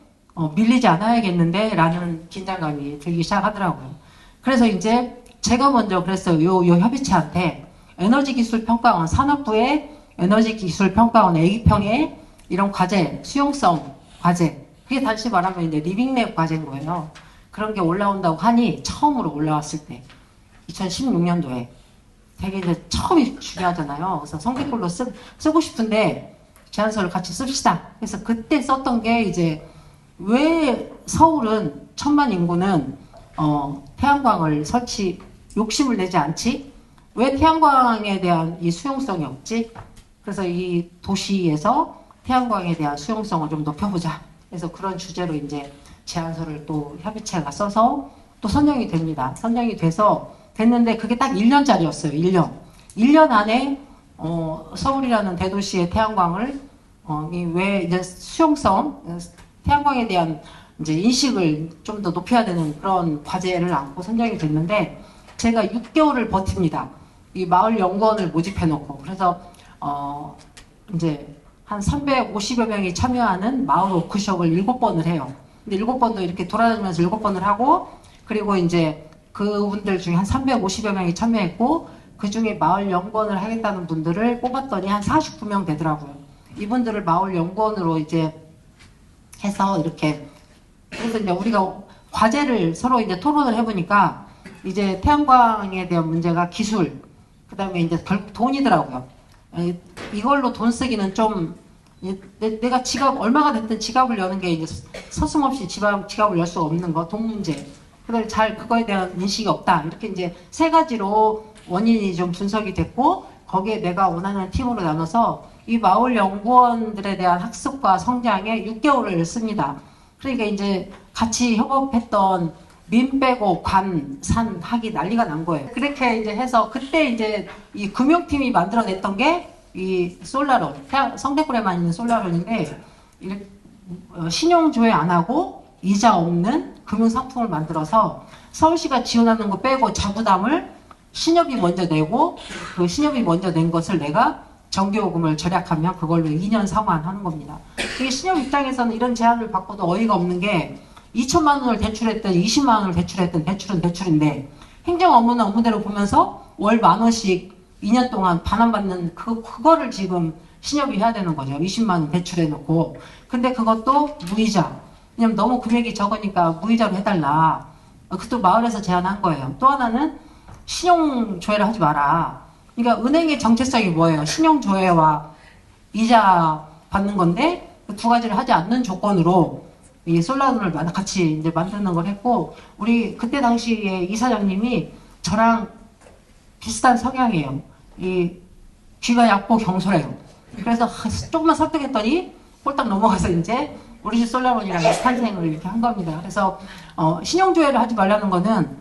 밀리지 않아야겠는데 라는 긴장감이 들기 시작하더라고요. 그래서 이제 제가 먼저 그랬어요. 요 협의체한테 에너지기술평가원, 산업부의 에너지기술평가원 애기평에 이런 과제, 수용성 과제, 그게 다시 말하면 이제 리빙랩 과제인 거예요. 그런 게 올라온다고 하니 처음으로 올라왔을 때 2016년도에 되게 이제 처음이 중요하잖아요. 그래서 성대골로 쓰고 싶은데 제안서를 같이 씁시다. 그래서 그때 썼던 게 이제 왜 서울은 1000만 인구는 태양광을 욕심을 내지 않지? 왜 태양광에 대한 이 수용성이 없지? 그래서 이 도시에서 태양광에 대한 수용성을 좀 높여보자. 그래서 그런 주제로 이제 제안서를 또 협의체가 써서 또 선정이 됩니다. 선정이 됐는데 그게 딱 1년짜리였어요. 1년. 1년 안에 서울이라는 대도시의 태양광을 왜 이제 수용성, 태양광에 대한 이제 인식을 좀 더 높여야 되는 그런 과제를 안고 선정이 됐는데 제가 6개월을 버팁니다. 이 마을 연구원을 모집해 놓고 그래서 이제 한 350여 명이 참여하는 마을 워크숍을 7번을 해요. 근데 7번도 이렇게 돌아다니면서 7번을 하고 그리고 이제 그분들 중에 한 350여 명이 참여했고 그 중에 마을 연구원을 하겠다는 분들을 뽑았더니 한 49명 되더라고요. 이분들을 마을 연구원으로 이제 해서 이렇게 그래서 이제 우리가 과제를 서로 이제 토론을 해보니까 이제 태양광에 대한 문제가 기술, 그 다음에 이제 결국 돈이더라고요. 이걸로 돈 쓰기는 좀 내가 얼마가 됐든 지갑을 여는 게 이제 서슴없이 지갑을 열 수 없는 거, 돈 문제. 그다음에 그거에 대한 인식이 없다. 이렇게 이제 3가지로 원인이 좀 분석이 됐고 거기에 내가 원하는 팀으로 나눠서 이 마을 연구원들에 대한 학습과 성장에 6개월을 씁니다. 그러니까 이제 같이 협업했던 민 빼고 관, 산, 학이 난리가 난 거예요. 그렇게 이제 해서 그때 이제 이 금융팀이 만들어냈던 게 이 솔라론, 성대골에만 있는 솔라론인데 신용조회 안 하고 이자 없는 금융상품을 만들어서 서울시가 지원하는 거 빼고 자부담을 신협이 먼저 내고 그 신협이 먼저 낸 것을 내가 전기요금을 절약하면 그걸로 2년 상환하는 겁니다. 이게 신협 입장에서는 이런 제안을 받고도 어이가 없는 게 2천만 원을 대출했든 20만 원을 대출했든 대출은 대출인데 행정 업무는 업무대로 보면서 월 10,000원씩 2년 동안 반환받는 그거를 지금 신협이 해야 되는 거죠. 20만 원 대출해놓고. 근데 그것도 무이자. 왜냐면 너무 금액이 적으니까 무이자로 해달라. 그것도 마을에서 제안한 거예요. 또 하나는 신용조회를 하지 마라. 그러니까 은행의 정체성이 뭐예요? 신용조회와 이자 받는 건데 그 2가지를 하지 않는 조건으로 이 솔라론을 같이 이제 만드는 걸 했고 우리 그때 당시에 이사장님이 저랑 비슷한 성향이에요. 이 귀가 얇고 경솔해요. 그래서 조금만 설득했더니 홀딱 넘어가서 이제 우리 집 솔라론이라는 탄생을 이렇게 한 겁니다. 그래서 신용조회를 하지 말라는 거는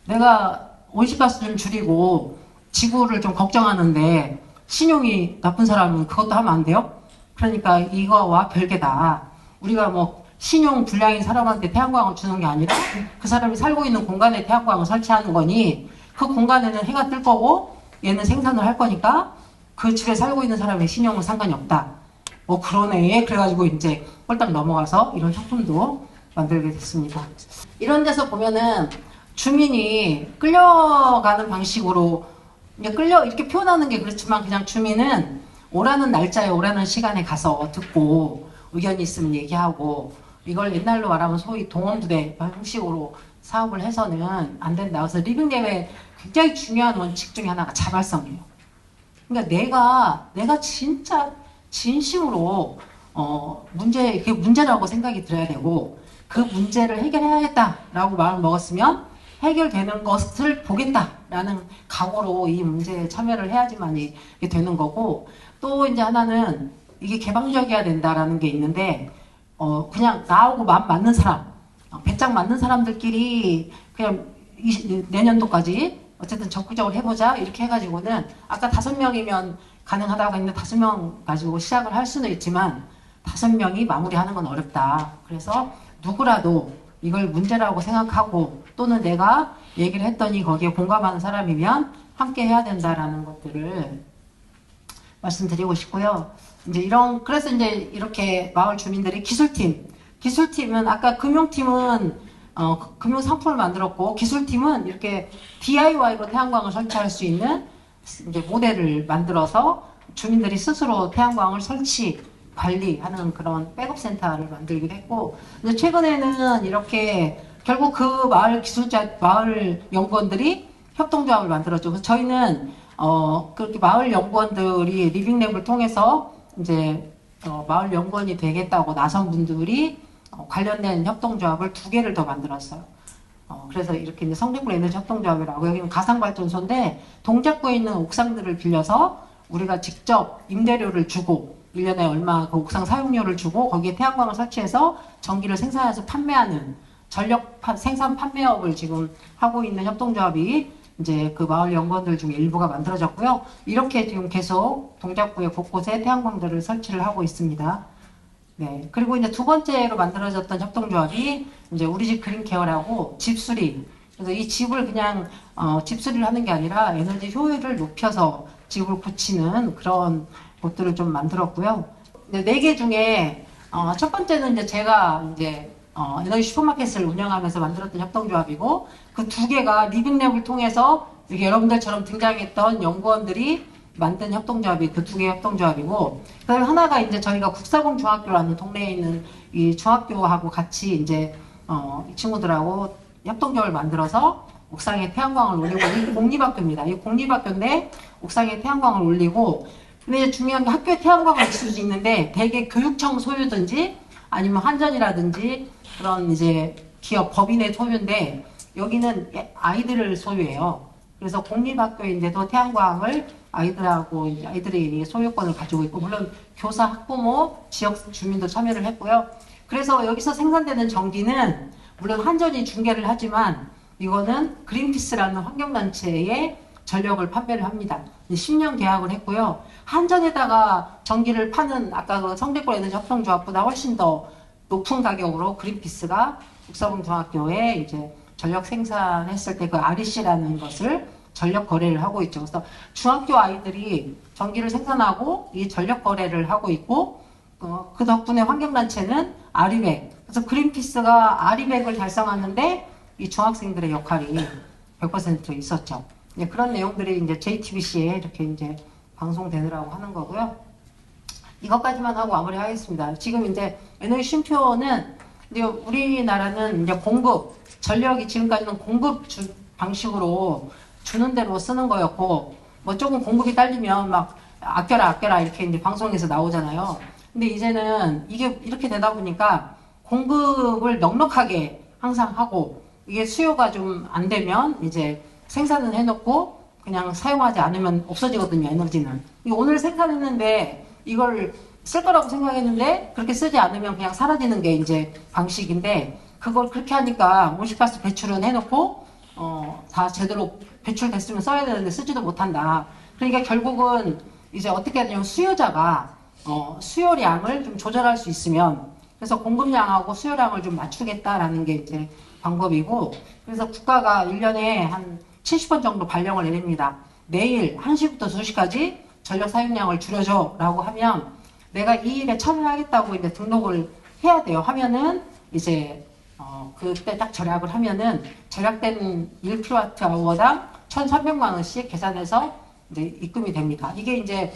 내가 온실가스 좀 줄이고 지구를 좀 걱정하는데 신용이 나쁜 사람은 그것도 하면 안 돼요? 그러니까 이거와 별개다. 우리가 뭐 신용 불량인 사람한테 태양광을 주는 게 아니라 그 사람이 살고 있는 공간에 태양광을 설치하는 거니 그 공간에는 해가 뜰 거고 얘는 생산을 할 거니까 그 집에 살고 있는 사람의 신용은 상관이 없다. 그러네. 그래가지고 이제 홀딱 넘어가서 이런 상품도 만들게 됐습니다. 이런 데서 보면은 주민이 끌려가는 방식으로 이렇게 표현하는 게 그렇지만 그냥 주민은 오라는 날짜에 오라는 시간에 가서 듣고 의견이 있으면 얘기하고 이걸 옛날로 말하면 소위 동원부대 형식으로 사업을 해서는 안 된다. 그래서 리빙랩의 굉장히 중요한 원칙 중에 하나가 자발성이에요. 그러니까 내가 진짜 진심으로 그게 문제라고 생각이 들어야 되고 그 문제를 해결해야겠다라고 마음을 먹었으면 해결되는 것을 보겠다라는 각오로 이 문제에 참여를 해야지만 이게 되는 거고 또 이제 하나는 이게 개방적이어야 된다라는 게 있는데 그냥 나하고 마음 맞는 사람 배짱 맞는 사람들끼리 그냥 내년도까지 어쨌든 적극적으로 해보자 이렇게 해가지고는 아까 5명이면 가능하다고 했는데 5명 가지고 시작을 할 수는 있지만 5명이 마무리하는 건 어렵다. 그래서 누구라도 이걸 문제라고 생각하고 또는 내가 얘기를 했더니 거기에 공감하는 사람이면 함께 해야 된다라는 것들을 말씀드리고 싶고요. 그래서 이제 이렇게 마을 주민들이 기술팀은 아까 금융팀은 금융 상품을 만들었고 기술팀은 이렇게 DIY로 태양광을 설치할 수 있는 이제 모델을 만들어서 주민들이 스스로 태양광을 설치 관리하는 그런 백업 센터를 만들기도 했고 이제 최근에는 이렇게 결국 그 마을 연구원들이 협동조합을 만들었죠. 그래서 저희는 그렇게 마을 연구원들이 리빙랩을 통해서 이제 마을 연구원이 되겠다고 나선 분들이 관련된 협동조합을 2개를 더 만들었어요. 그래서 이렇게 이제 성대구 에너지 협동조합이라고 여기는 가상발전소인데 동작구에 있는 옥상들을 빌려서 우리가 직접 임대료를 주고 1년에 얼마 그 옥상 사용료를 주고 거기에 태양광을 설치해서 전기를 생산해서 판매하는 전력 생산 판매업을 지금 하고 있는 협동조합이 이제 그 마을 연구원들 중에 일부가 만들어졌고요. 이렇게 지금 계속 동작구의 곳곳에 태양광들을 설치를 하고 있습니다. 네. 그리고 이제 2번째로 만들어졌던 협동조합이 이제 우리 집 그린케어라고 집수리. 그래서 이 집을 그냥 집수리를 하는 게 아니라 에너지 효율을 높여서 집을 고치는 그런 곳들을 좀 만들었고요. 4개 중에 첫 번째는 이제 제가 이제 에너지 슈퍼마켓을 운영하면서 만들었던 협동조합이고 그 2개가 리빙랩을 통해서 이렇게 여러분들처럼 등장했던 연구원들이 만든 협동조합이 그 2개 협동조합이고 그다음에 하나가 이제 저희가 국사공 중학교라는 동네에 있는 이 중학교하고 같이 이제 이 친구들하고 협동조합을 만들어서 옥상에 태양광을 올리고 이 공립학교입니다. 이 공립학교인데 옥상에 태양광을 올리고 근데 이제 중요한 게 학교에 태양광을 있을 수 있는데 대개 교육청 소유든지 아니면 한전이라든지 그런 이제 기업 법인의 소유인데 여기는 아이들을 소유해요. 그래서 공립학교인데도 태양광을 아이들이 소유권을 가지고 있고 물론 교사, 학부모, 지역 주민도 참여를 했고요. 그래서 여기서 생산되는 전기는 물론 한전이 중개를 하지만 이거는 그린피스라는 환경단체에 전력을 판매를 합니다. 10년 계약을 했고요. 한전에다가 전기를 파는 아까 그 성대골 에너지 협동조합보다 훨씬 더 높은 가격으로 그린피스가 국사봉 중학교에 이제 전력 생산했을 때 그 REC라는 것을 전력 거래를 하고 있죠. 그래서 중학교 아이들이 전기를 생산하고 이 전력 거래를 하고 있고 그 덕분에 환경단체는 아리백. 그래서 그린피스가 아리백을 달성하는데 이 중학생들의 역할이 100% 있었죠. 그런 내용들이 이제 JTBC에 이렇게 이제 방송되느라고 하는 거고요. 이것까지만 하고 마무리하겠습니다. 지금 이제 에너지 쉼표는 이제 우리나라는 이제 전력이 지금까지는 공급 방식으로 주는 대로 쓰는 거였고, 뭐 조금 공급이 딸리면 막 아껴라 이렇게 이제 방송에서 나오잖아요. 근데 이제는 이게 이렇게 되다 보니까 공급을 넉넉하게 항상 하고, 이게 수요가 좀 안 되면 이제 생산은 해놓고 그냥 사용하지 않으면 없어지거든요, 에너지는. 오늘 생산했는데 이걸 쓸 거라고 생각했는데 그렇게 쓰지 않으면 그냥 사라지는 게 이제 방식인데, 그걸 그렇게 하니까 온실가스 배출은 해놓고 다 제대로 배출됐으면 써야 되는데 쓰지도 못한다. 그러니까 결국은 이제 어떻게 해야 되냐면 수요자가 수요량을 좀 조절할 수 있으면, 그래서 공급량하고 수요량을 좀 맞추겠다라는 게 이제 방법이고, 그래서 국가가 1년에 한 70번 정도 발령을 내립니다. 내일 1시부터 2시까지 전력 사용량을 줄여줘라고 하면 내가 이 일에 참여하겠다고 이제 등록을 해야 돼요. 하면은 이제 그때 딱 절약을 하면은 절약된 1kWh당 1,300만 원씩 계산해서 이제 입금이 됩니다. 이게 이제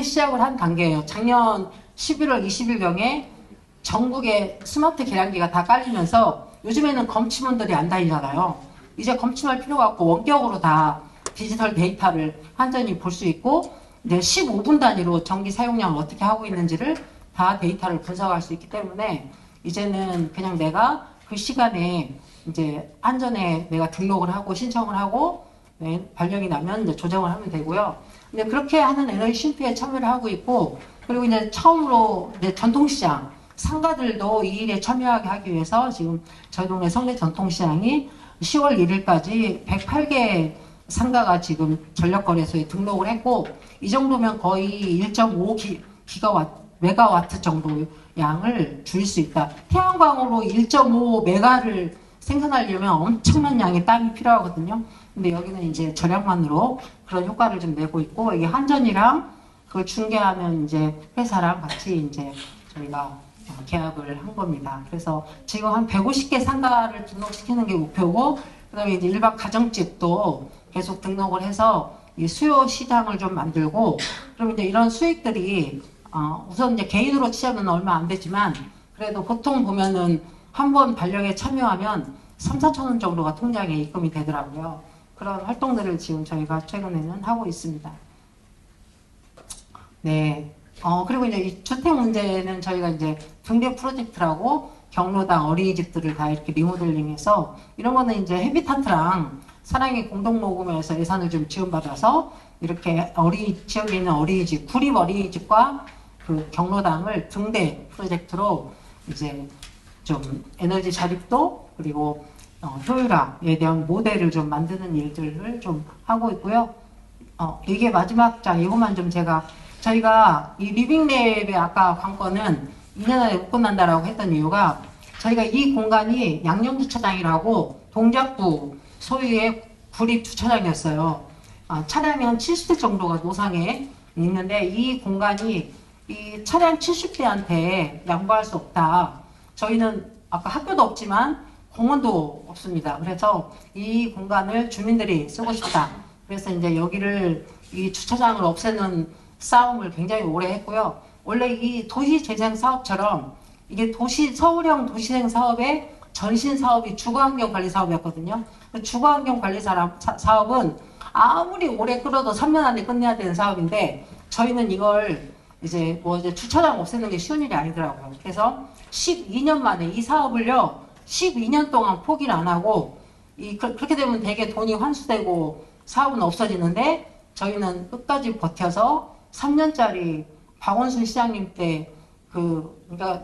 시작을 한 단계예요. 작년 11월 20일경에 전국에 스마트 계량기가 다 깔리면서 요즘에는 검침원들이 안 다니잖아요. 이제 검침할 필요가 없고 원격으로 다 디지털 데이터를 완전히 볼 수 있고, 이제 15분 단위로 전기 사용량을 어떻게 하고 있는지를 다 데이터를 분석할 수 있기 때문에 이제는 그냥 내가 그 시간에 이제 안전에 내가 등록을 하고 신청을 하고, 네, 발령이 나면 이제 조정을 하면 되고요. 근데 그렇게 하는 에너지 쉼표에 참여를 하고 있고, 그리고 이제 처음으로 이제 전통시장 상가들도 이 일에 참여하게 하기 위해서 지금 저희 동네 성내 전통시장이 10월 1일까지 108개 상가가 지금 전력거래소에 등록을 했고, 이 정도면 거의 1.5 메가와트 정도 양을 줄일 수 있다. 태양광으로 1.5 메가를 생산하려면 엄청난 양의 땅이 필요하거든요. 근데 여기는 이제 절약만으로 그런 효과를 좀 내고 있고, 이게 한전이랑 그걸 중개하는 이제 회사랑 같이 이제 저희가 계약을 한 겁니다. 그래서 지금 한 150개 상가를 등록시키는 게 목표고, 그다음에 이제 일반 가정집도 계속 등록을 해서 이 수요 시장을 좀 만들고, 그럼 이제 이런 수익들이 우선 이제 개인으로 치자면 얼마 안 되지만 그래도 보통 보면은 한 번 발령에 참여하면 3, 4천 원 정도가 통장에 입금이 되더라고요. 그런 활동들을 지금 저희가 최근에는 하고 있습니다. 네. 그리고 이제 이 주택 문제는 저희가 이제 등대 프로젝트라고 경로당 어린이집들을 다 이렇게 리모델링해서, 이런 거는 이제 헤비타트랑 사랑의 공동모금에서 예산을 좀 지원받아서 이렇게 지역에 있는 어린이집, 구립 어린이집과 그 경로당을 등대 프로젝트로 이제 좀 에너지 자립도 그리고 효율화에 대한 모델을 좀 만드는 일들을 좀 하고 있고요. 이게 마지막 장, 이것만 좀 저희가 이 리빙랩의 아까 관건은 2년 안에 못 끝난다라고 했던 이유가, 저희가 이 공간이 양념주차장이라고 동작구 소유의 구립 주차장이었어요. 차량이 한 70대 정도가 노상에 있는데, 이 공간이 이 차량 70대한테 양보할 수 없다. 저희는 아까 학교도 없지만 공원도 없습니다. 그래서 이 공간을 주민들이 쓰고 싶다. 그래서 이제 여기를 이 주차장을 없애는 싸움을 굉장히 오래 했고요. 원래 이 도시재생 사업처럼 이게 서울형 도시재생 사업의 전신 사업이 주거환경관리 사업이었거든요. 주거환경관리 사업은 아무리 오래 끌어도 3년 안에 끝내야 되는 사업인데, 저희는 이걸 이제 주차장 없애는 게 쉬운 일이 아니더라고요. 그래서 12년 만에 이 사업을요, 12년 동안 포기를 안 하고, 그렇게 되면 되게 돈이 환수되고 사업은 없어지는데, 저희는 끝까지 버텨서 3년짜리 박원순 시장님 때 그러니까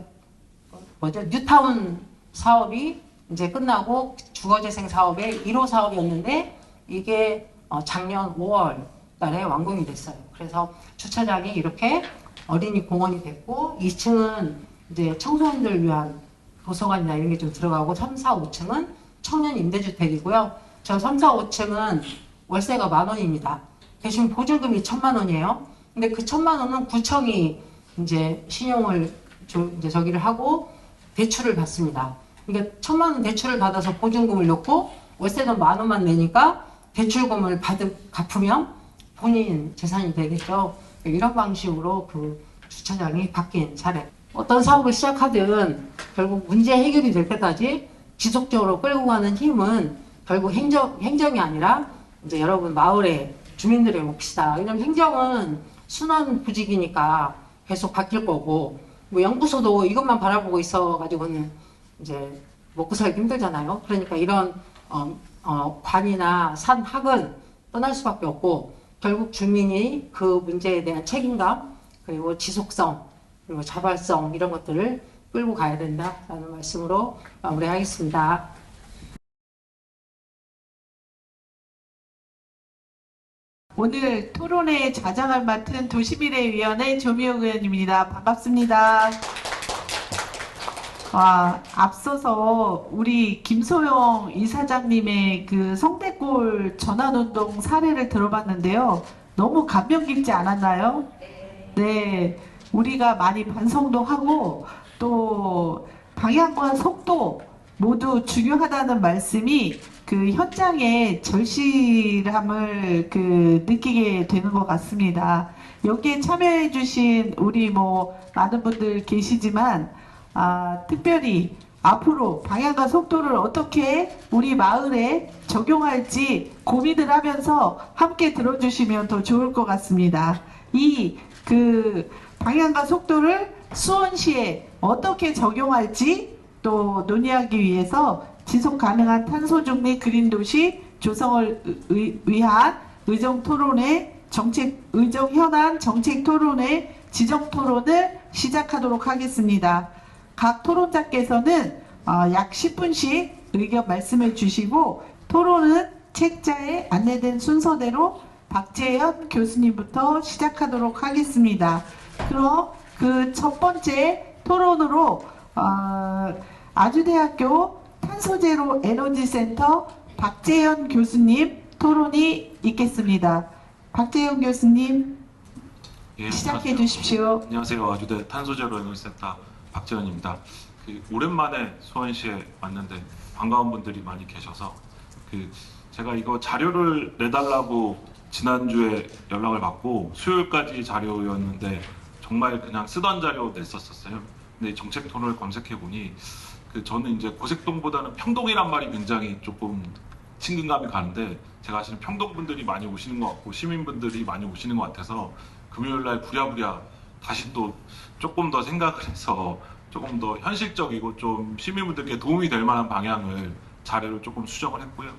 뉴타운 사업이 이제 끝나고 주거재생 사업의 1호 사업이었는데, 이게 작년 5월 달에 완공이 됐어요. 그래서 주차장이 이렇게 어린이 공원이 됐고, 2층은 이제 청소년들 위한 도서관이나 이런 게 좀 들어가고, 3, 4, 5층은 청년 임대주택이고요. 저 3, 4, 5층은 월세가 10,000원입니다. 대신 보증금이 1,000만 원이에요. 근데 그 1,000만 원은 구청이 이제 신용을 이제 저기를 하고 대출을 받습니다. 그러니까 1,000만 원 대출을 받아서 보증금을 넣고 월세는 10,000원만 내니까 대출금을 갚으면 본인 재산이 되겠죠. 이런 방식으로 그 주차장이 바뀐 사례. 어떤 사업을 시작하든 결국 문제 해결이 될 때까지 지속적으로 끌고 가는 힘은 결국 행정이 아니라 이제 여러분 마을의 주민들의 몫이다. 왜냐면 행정은 순환 부직이니까 계속 바뀔 거고, 뭐 연구소도 이것만 바라보고 있어가지고는 이제 먹고 살기 힘들잖아요. 그러니까 이런 관이나 산학은 떠날 수밖에 없고, 결국 주민이 그 문제에 대한 책임감, 그리고 지속성, 그리고 자발성 이런 것들을 끌고 가야 된다라는 말씀으로 마무리하겠습니다. 오늘 토론회 자장을 맡은 도시미래위원회 조미영 의원입니다. 반갑습니다. 앞서서 우리 김소영 이사장님의 그 성대골 전환운동 사례를 들어봤는데요. 너무 감명 깊지 않았나요? 네. 우리가 많이 반성도 하고 또 방향과 속도 모두 중요하다는 말씀이 그 현장의 절실함을 느끼게 되는 것 같습니다. 여기에 참여해주신 우리 많은 분들 계시지만 특별히 앞으로 방향과 속도를 어떻게 우리 마을에 적용할지 고민을 하면서 함께 들어주시면 더 좋을 것 같습니다. 방향과 속도를 수원시에 어떻게 적용할지 또 논의하기 위해서 지속 가능한 탄소 중립 그린 도시 조성을 위한 의정 현안 정책 토론회 지정 토론을 시작하도록 하겠습니다. 각 토론자께서는 약 10분씩 의견 말씀해 주시고 토론은 책자에 안내된 순서대로 박재현 교수님부터 시작하도록 하겠습니다. 그럼 그 첫 번째 토론으로 아주대학교 탄소제로 에너지센터 박재현 교수님 토론이 있겠습니다. 박재현 교수님 시작해 주십시오. 안녕하세요. 아주대 탄소제로 에너지센터 박재현입니다. 오랜만에 수원시에 왔는데 반가운 분들이 많이 계셔서 제가 이거 자료를 내달라고 지난주에 연락을 받고 수요일까지 자료였는데 정말 그냥 쓰던 자료 냈었어요. 근데 정책 토론을 검색해 보니 저는 이제 고색동보다는 평동이란 말이 굉장히 조금 친근감이 가는데 제가 사실은 평동 분들이 많이 오시는 것 같고 시민분들이 많이 오시는 것 같아서 금요일날 부랴부랴 다시 또 조금 더 생각을 해서 조금 더 현실적이고 좀 시민분들께 도움이 될 만한 방향을 자료를 조금 수정을 했고요.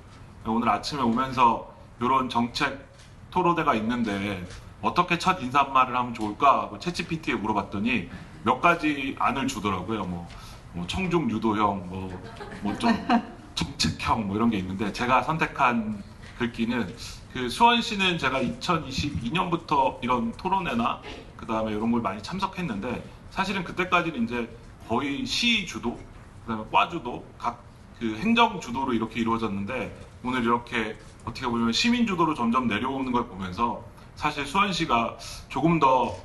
오늘 아침에 오면서 이런 정책 토론회가 있는데 어떻게 첫 인사말을 하면 좋을까 하고 챗GPT에 물어봤더니 몇 가지 안을 주더라고요. 뭐 청중 유도형, 좀 정책형 이런 게 있는데 제가 선택한 글귀는 수원시는 제가 2022년부터 이런 토론회나 그 다음에 이런 걸 많이 참석했는데 사실은 그때까지는 이제 거의 시 주도, 그 다음에 과 주도, 각 행정 주도로 이렇게 이루어졌는데 오늘 이렇게 어떻게 보면 시민 주도로 점점 내려오는 걸 보면서 사실 수원시가 조금 더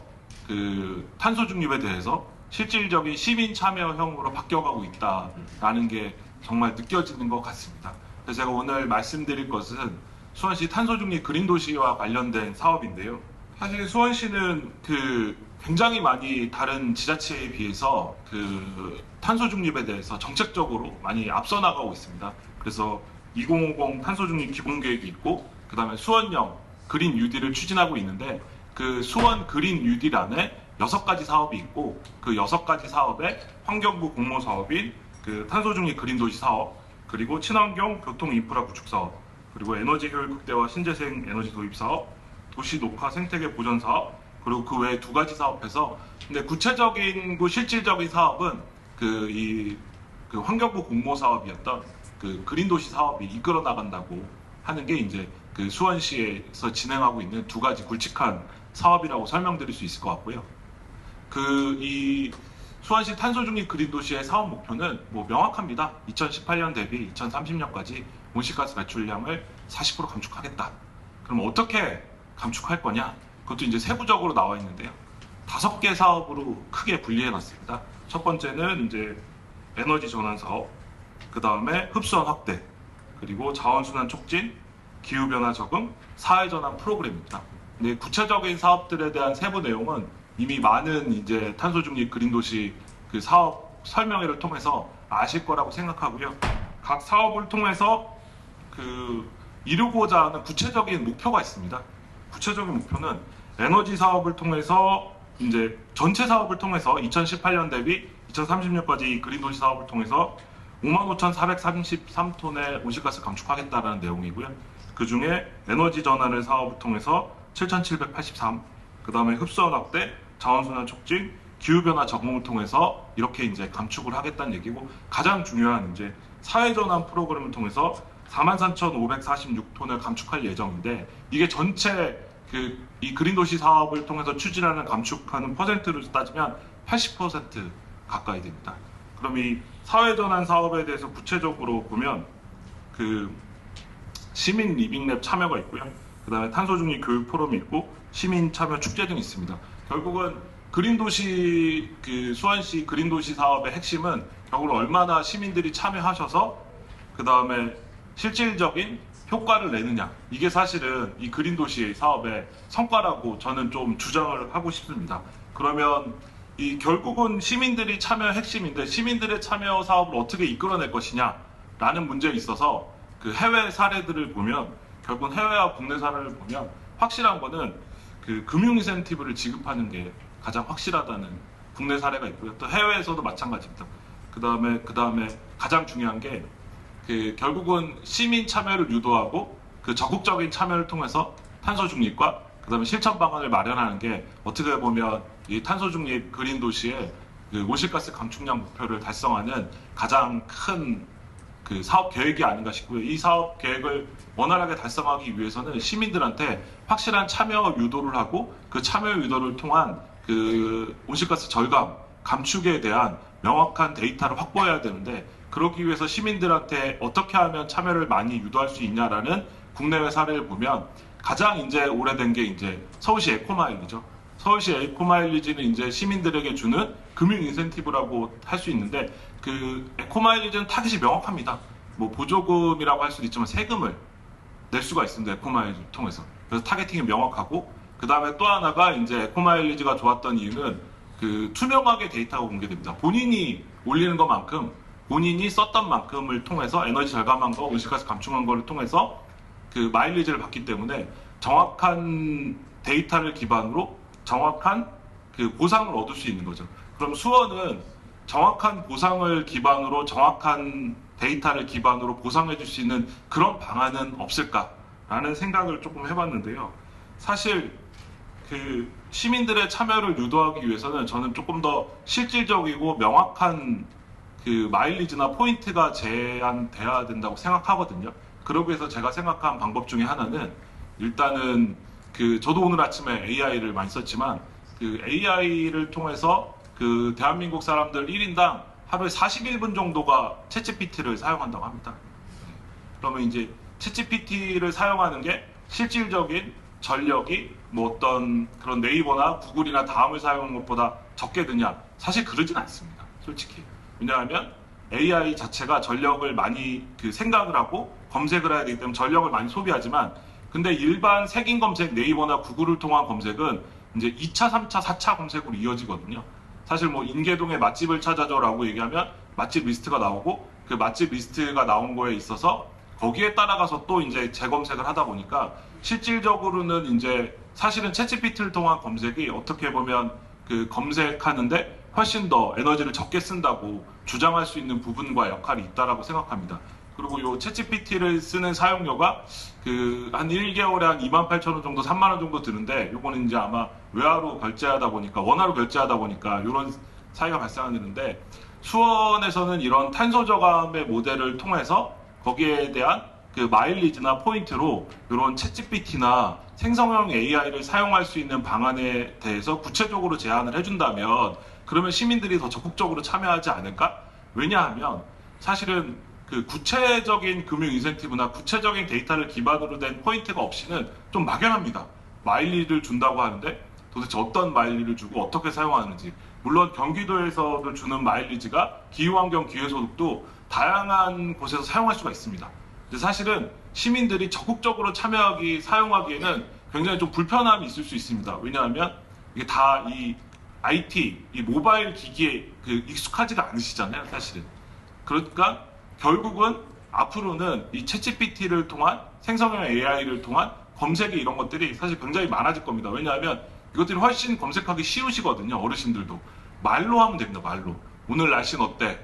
탄소 중립에 대해서 실질적인 시민 참여형으로 바뀌어가고 있다라는 게 정말 느껴지는 것 같습니다. 그래서 제가 오늘 말씀드릴 것은 수원시 탄소 중립 그린 도시와 관련된 사업인데요. 사실 수원시는 굉장히 많이 다른 지자체에 비해서 탄소 중립에 대해서 정책적으로 많이 앞서 나가고 있습니다. 그래서 2050 탄소 중립 기본 계획이 있고 그 다음에 수원형 그린 뉴딜을 추진하고 있는데 수원 그린 뉴딜 안에 6가지 사업이 있고 그 6가지 사업에 환경부 공모 사업인 탄소 중립 그린 도시 사업, 그리고 친환경 교통 인프라 구축 사업, 그리고 에너지 효율 극대화 신재생 에너지 도입 사업, 도시 녹화 생태계 보전 사업, 그리고 그 외에 2가지 사업해서 근데 구체적인 실질적인 사업은 환경부 공모 사업이었던 그린 도시 사업이 이끌어 나간다고 하는 게 이제 수원시에서 진행하고 있는 2가지 굵직한 사업이라고 설명드릴 수 있을 것 같고요. 이 수원시 탄소 중립 그린 도시의 사업 목표는 명확합니다. 2018년 대비 2030년까지 온실가스 배출량을 40% 감축하겠다. 그럼 어떻게 감축할 거냐? 그것도 이제 세부적으로 나와 있는데요. 5개 사업으로 크게 분리해 놨습니다. 첫 번째는 이제 에너지 전환 사업, 그 다음에 흡수원 확대, 그리고 자원순환 촉진, 기후변화 적응, 사회전환 프로그램입니다. 근데 구체적인 사업들에 대한 세부 내용은 이미 많은 이제 탄소 중립 그린 도시 사업 설명회를 통해서 아실 거라고 생각하고요. 각 사업을 통해서 이루고자 하는 구체적인 목표가 있습니다. 구체적인 목표는 에너지 사업을 통해서 이제 전체 사업을 통해서 2018년 대비 2030년까지 그린 도시 사업을 통해서 55,433톤의 온실가스 감축하겠다라는 내용이고요. 그 중에 에너지 전환을 사업을 통해서 7,783, 그 다음에 흡수원 확대, 자원순환 촉진, 기후변화 적응을 통해서 이렇게 이제 감축을 하겠다는 얘기고, 가장 중요한 이제 사회전환 프로그램을 통해서 43,546톤을 감축할 예정인데 이게 전체 이 그린도시 사업을 통해서 추진하는 감축하는 퍼센트로 따지면 80% 가까이 됩니다. 그럼 이 사회전환 사업에 대해서 구체적으로 보면 시민 리빙랩 참여가 있고요. 그다음에 탄소중립 교육 포럼이 있고 시민 참여 축제 등이 있습니다. 결국은 그린도시 수원시 그린도시 사업의 핵심은 결국은 얼마나 시민들이 참여하셔서 그다음에 실질적인 효과를 내느냐, 이게 사실은 이 그린도시 사업의 성과라고 저는 좀 주장을 하고 싶습니다. 그러면 이 결국은 시민들이 참여 핵심인데 시민들의 참여 사업을 어떻게 이끌어낼 것이냐라는 문제에 있어서 해외 사례들을 보면 결국은 해외와 국내 사례를 보면 확실한 거는 금융 인센티브를 지급하는 게 가장 확실하다는 국내 사례가 있고요. 또 해외에서도 마찬가지입니다. 그다음에 가장 중요한 게 결국은 시민 참여를 유도하고 적극적인 참여를 통해서 탄소 중립과 그다음에 실천 방안을 마련하는 게 어떻게 보면 이 탄소 중립 그린 도시의 온실가스 감축량 목표를 달성하는 가장 큰 사업 계획이 아닌가 싶고요. 이 사업 계획을 원활하게 달성하기 위해서는 시민들한테 확실한 참여 유도를 하고 그 참여 유도를 통한 온실가스 절감, 감축에 대한 명확한 데이터를 확보해야 되는데 그러기 위해서 시민들한테 어떻게 하면 참여를 많이 유도할 수 있냐라는 국내외 사례를 보면 가장 이제 오래된 게 이제 서울시 에코마일리죠. 서울시 에코마일리지는 이제 시민들에게 주는 금융 인센티브라고 할 수 있는데 에코마일리지는 타깃이 명확합니다. 뭐 보조금이라고 할 수도 있지만 세금을 낼 수가 있습니다. 에코마일리지를 통해서. 그래서 타겟팅이 명확하고 그 다음에 또 하나가 이제 에코마일리지가 좋았던 이유는 투명하게 데이터가 공개됩니다. 본인이 올리는 것만큼 본인이 썼던 만큼을 통해서 에너지 절감한 거, 온실가스 감축한 거를 통해서 마일리지를 받기 때문에 정확한 데이터를 기반으로 정확한 보상을 얻을 수 있는 거죠. 그럼 수원은 정확한 보상을 기반으로 정확한 데이터를 기반으로 보상해 줄 수 있는 그런 방안은 없을까라는 생각을 조금 해봤는데요. 사실 시민들의 참여를 유도하기 위해서는 저는 조금 더 실질적이고 명확한 마일리지나 포인트가 제한돼야 된다고 생각하거든요. 그러기 위해서 제가 생각한 방법 중에 하나는 일단은 저도 오늘 아침에 AI를 많이 썼지만 AI를 통해서 대한민국 사람들 1인당 하루에 41분 정도가 챗GPT를 사용한다고 합니다. 그러면 이제 챗GPT를 사용하는 게 실질적인 전력이 뭐 어떤 그런 네이버나 구글이나 다음을 사용하는 것보다 적게 드냐? 사실 그러진 않습니다. 솔직히. 왜냐하면 AI 자체가 전력을 많이 생각을 하고 검색을 해야 되기 때문에 전력을 많이 소비하지만 근데 일반 색인 검색 네이버나 구글을 통한 검색은 이제 2차, 3차, 4차 검색으로 이어지거든요. 사실 뭐 인계동에 맛집을 찾아줘라고 얘기하면 맛집 리스트가 나오고 그 맛집 리스트가 나온 거에 있어서 거기에 따라가서 또 이제 재검색을 하다 보니까 실질적으로는 이제 사실은 챗GPT를 통한 검색이 어떻게 보면 검색하는데 훨씬 더 에너지를 적게 쓴다고 주장할 수 있는 부분과 역할이 있다라고 생각합니다. 그리고 요 챗GPT를 쓰는 사용료가 한 1개월에 한 28,000원 정도, 3만원 정도 드는데 요거는 이제 아마 외화로 결제하다 보니까, 원화로 결제하다 보니까 이런 사이가 발생하는데 수원에서는 이런 탄소 저감의 모델을 통해서 거기에 대한 마일리지나 포인트로 이런 챗GPT나 생성형 AI를 사용할 수 있는 방안에 대해서 구체적으로 제안을 해준다면 그러면 시민들이 더 적극적으로 참여하지 않을까? 왜냐하면 사실은 구체적인 금융 인센티브나 구체적인 데이터를 기반으로 된 포인트가 없이는 좀 막연합니다. 마일리지를 준다고 하는데 도대체 어떤 마일리지를 주고 어떻게 사용하는지. 물론 경기도에서도 주는 마일리지가 기후환경 기회소득도 다양한 곳에서 사용할 수가 있습니다. 근데 사실은 시민들이 적극적으로 사용하기에는 굉장히 좀 불편함이 있을 수 있습니다. 왜냐하면 이게 다 이 IT, 이 모바일 기기에 익숙하지가 않으시잖아요, 사실은. 그러니까 결국은 앞으로는 이 챗GPT를 통한 생성형 AI를 통한 검색이 이런 것들이 사실 굉장히 많아질 겁니다. 왜냐하면 이것들이 훨씬 검색하기 쉬우시거든요. 어르신들도. 말로 하면 됩니다. 말로. 오늘 날씨는 어때?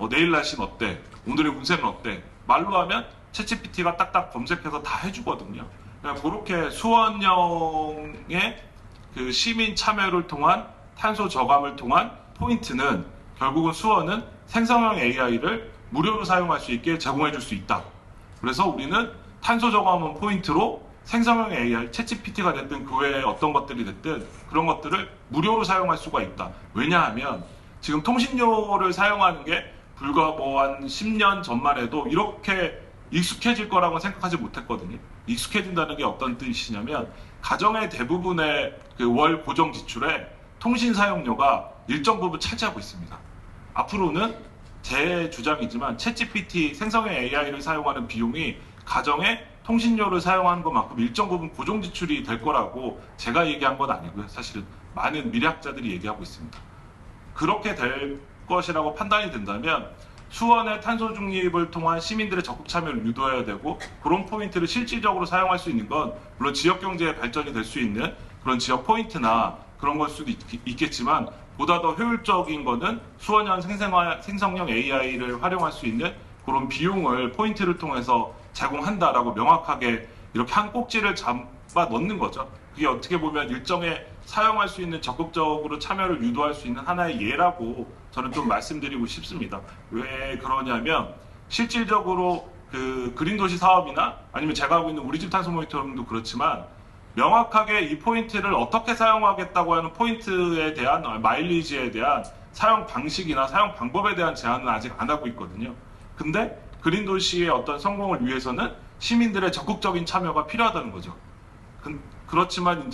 내일 날씨는 어때? 오늘의 운세는 어때? 말로 하면 챗GPT가 딱딱 검색해서 다 해주거든요. 그렇게 수원형의 시민 참여를 통한 탄소 저감을 통한 포인트는 결국은 수원은 생성형 AI를 무료로 사용할 수 있게 제공해 줄 수 있다. 그래서 우리는 탄소 저감원 포인트로 생성형 AI, 챗GPT가 됐든 그 외에 어떤 것들이 됐든 그런 것들을 무료로 사용할 수가 있다. 왜냐하면 지금 통신료를 사용하는 게 불과 뭐 한 10년 전만 해도 이렇게 익숙해질 거라고 생각하지 못했거든요. 익숙해진다는 게 어떤 뜻이냐면 가정의 대부분의 그 월 고정 지출에 통신 사용료가 일정 부분 차지하고 있습니다. 앞으로는 제 주장이지만 챗GPT 생성형 AI를 사용하는 비용이 가정의 통신료를 사용하는 것만큼 일정 부분 고정 지출이 될 거라고 제가 얘기한 건 아니고요. 사실은 많은 미래학자들이 얘기하고 있습니다. 그렇게 될 것이라고 판단이 된다면 수원의 탄소 중립을 통한 시민들의 적극 참여를 유도해야 되고 그런 포인트를 실질적으로 사용할 수 있는 건 물론 지역 경제의 발전이 될 수 있는 그런 지역 포인트나 그런 걸 수도 있겠지만 보다 더 효율적인 거는 수원형 생성형 AI를 활용할 수 있는 그런 비용을 포인트를 통해서 제공한다라고 명확하게 이렇게 한 꼭지를 잡아 넣는 거죠. 그게 어떻게 보면 일정에 사용할 수 있는 적극적으로 참여를 유도할 수 있는 하나의 예라고 저는 좀 말씀드리고 싶습니다. 왜 그러냐면 실질적으로 그 그린도시 사업이나 아니면 제가 하고 있는 우리 집 탄소 모니터링도 그렇지만 명확하게 이 포인트를 어떻게 사용하겠다고 하는 포인트에 대한 마일리지에 대한 사용 방식이나 사용 방법에 대한 제안은 아직 안 하고 있거든요. 근데 그린도시의 어떤 성공을 위해서는 시민들의 적극적인 참여가 필요하다는 거죠. 그렇지만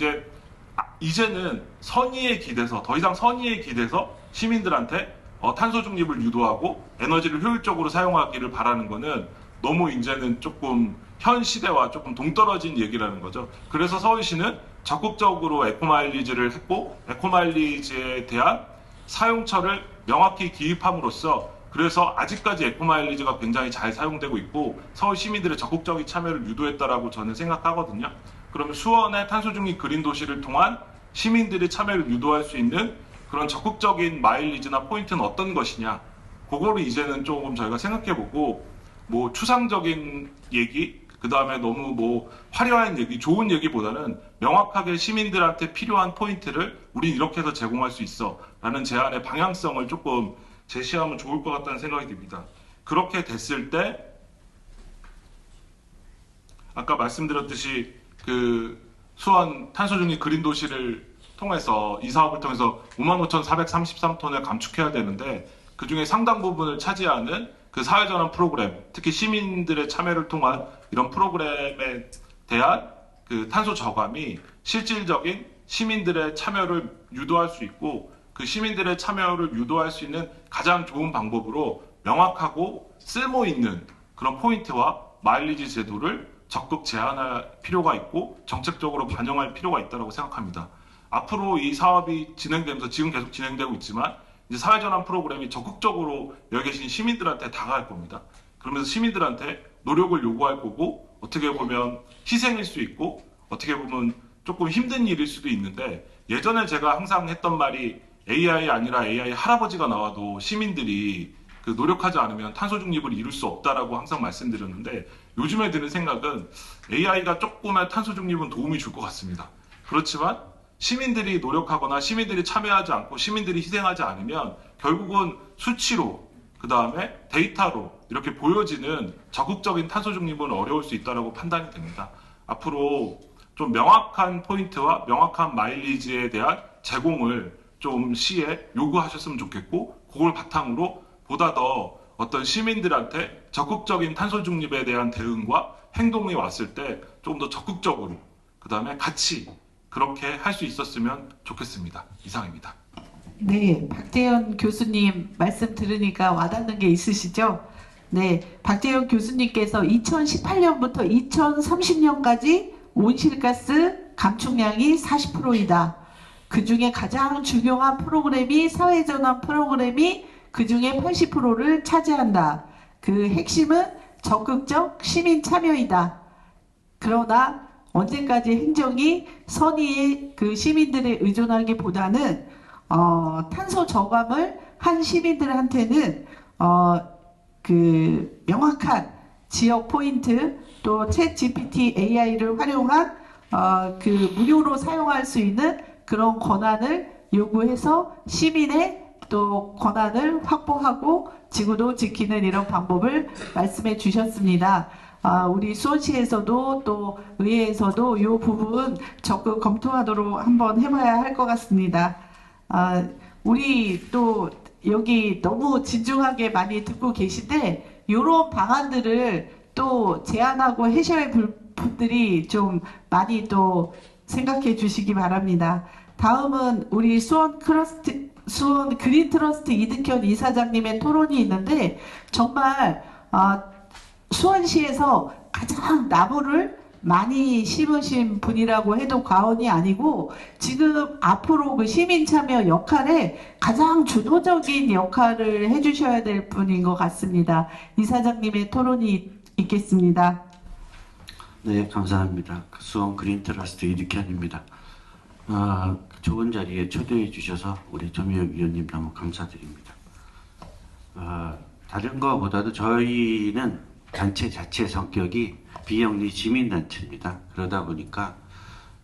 이제는 선의에 기대서 더 이상 선의에 기대서 시민들한테 탄소 중립을 유도하고 에너지를 효율적으로 사용하기를 바라는 거는 너무 이제는 조금 현 시대와 조금 동떨어진 얘기라는 거죠. 그래서 서울시는 적극적으로 에코마일리지를 했고 에코마일리지에 대한 사용처를 명확히 기입함으로써 그래서 아직까지 에코마일리지가 굉장히 잘 사용되고 있고 서울 시민들의 적극적인 참여를 유도했다라고 저는 생각하거든요. 그러면 수원의 탄소 중립 그린 도시를 통한 시민들의 참여를 유도할 수 있는 그런 적극적인 마일리지나 포인트는 어떤 것이냐, 그거를 이제는 조금 저희가 생각해보고 뭐 추상적인 얘기, 그 다음에 너무 뭐 화려한 얘기, 좋은 얘기보다는 명확하게 시민들한테 필요한 포인트를 우린 이렇게 해서 제공할 수 있어 라는 제안의 방향성을 조금 제시하면 좋을 것 같다는 생각이 듭니다. 그렇게 됐을 때 아까 말씀드렸듯이 그 수원 탄소중립 그린 도시를 통해서 이 사업을 통해서 55,433톤을 감축해야 되는데 그 중에 상당 부분을 차지하는 그 사회전환 프로그램, 특히 시민들의 참여를 통한 이런 프로그램에 대한 그 탄소 저감이 실질적인 시민들의 참여를 유도할 수 있고 그 시민들의 참여를 유도할 수 있는 가장 좋은 방법으로 명확하고 쓸모 있는 그런 포인트와 마일리지 제도를 적극 제한할 필요가 있고 정책적으로 반영할 필요가 있다고 생각합니다. 앞으로 이 사업이 진행되면서 지금 계속 진행되고 있지만 이제 사회전환 프로그램이 적극적으로 여기 계신 시민들한테 다가갈 겁니다. 그러면서 시민들한테 노력을 요구할 거고 어떻게 보면 희생일 수 있고 어떻게 보면 조금 힘든 일일 수도 있는데 예전에 제가 항상 했던 말이 AI 아니라 AI 할아버지가 나와도 시민들이 그 노력하지 않으면 탄소 중립을 이룰 수 없다라고 항상 말씀드렸는데 요즘에 드는 생각은 AI가 조금의 탄소 중립은 도움이 줄 것 같습니다. 그렇지만 시민들이 노력하거나 시민들이 참여하지 않고 시민들이 희생하지 않으면 결국은 수치로 그 다음에 데이터로 이렇게 보여지는 적극적인 탄소 중립은 어려울 수 있다고 판단이 됩니다. 앞으로 좀 명확한 포인트와 명확한 마일리지에 대한 제공을 좀 시에 요구하셨으면 좋겠고 그걸 바탕으로 보다 더 어떤 시민들한테 적극적인 탄소 중립에 대한 대응과 행동이 왔을 때 조금 더 적극적으로 그 다음에 같이 그렇게 할 수 있었으면 좋겠습니다. 이상입니다. 네, 박재현 교수님 말씀 들으니까 와닿는 게 있으시죠? 네, 박재현 교수님께서 2018년부터 2030년까지 온실가스 감축량이 40%이다. 그 중에 가장 중요한 프로그램이 사회전환 프로그램이 그 중에 80%를 차지한다. 그 핵심은 적극적 시민 참여이다. 그러나 언제까지 행정이 선의의 그 시민들에 의존하기보다는 탄소 저감을 한 시민들한테는 그 명확한 지역 포인트 또 챗 GPT AI를 활용한 그 무료로 사용할 수 있는 그런 권한을 요구해서 시민의 또 권한을 확보하고 지구도 지키는 이런 방법을 말씀해 주셨습니다. 우리 수원시에서도 또 의회에서도 이 부분 적극 검토하도록 한번 해봐야 할 것 같습니다. 우리 또 여기 너무 진중하게 많이 듣고 계신데 이런 방안들을 또 제안하고 해셔야 할 분들이 좀 많이 또 생각해 주시기 바랍니다. 다음은 우리 수원 그린 트러스트 이득현 이사장님의 토론이 있는데 정말 수원시에서 가장 나무를 많이 심으신 분이라고 해도 과언이 아니고 지금 앞으로 그 시민 참여 역할에 가장 주도적인 역할을 해주셔야 될 분인 것 같습니다. 이사장님의 토론이 있겠습니다. 네, 감사합니다. 수원 그린 트러스트 이득현입니다. 좋은 자리에 초대해 주셔서 우리 조미혁 위원님 너무 감사드립니다. 다른 것보다도 저희는 단체 자체 성격이 비영리 시민단체입니다. 그러다 보니까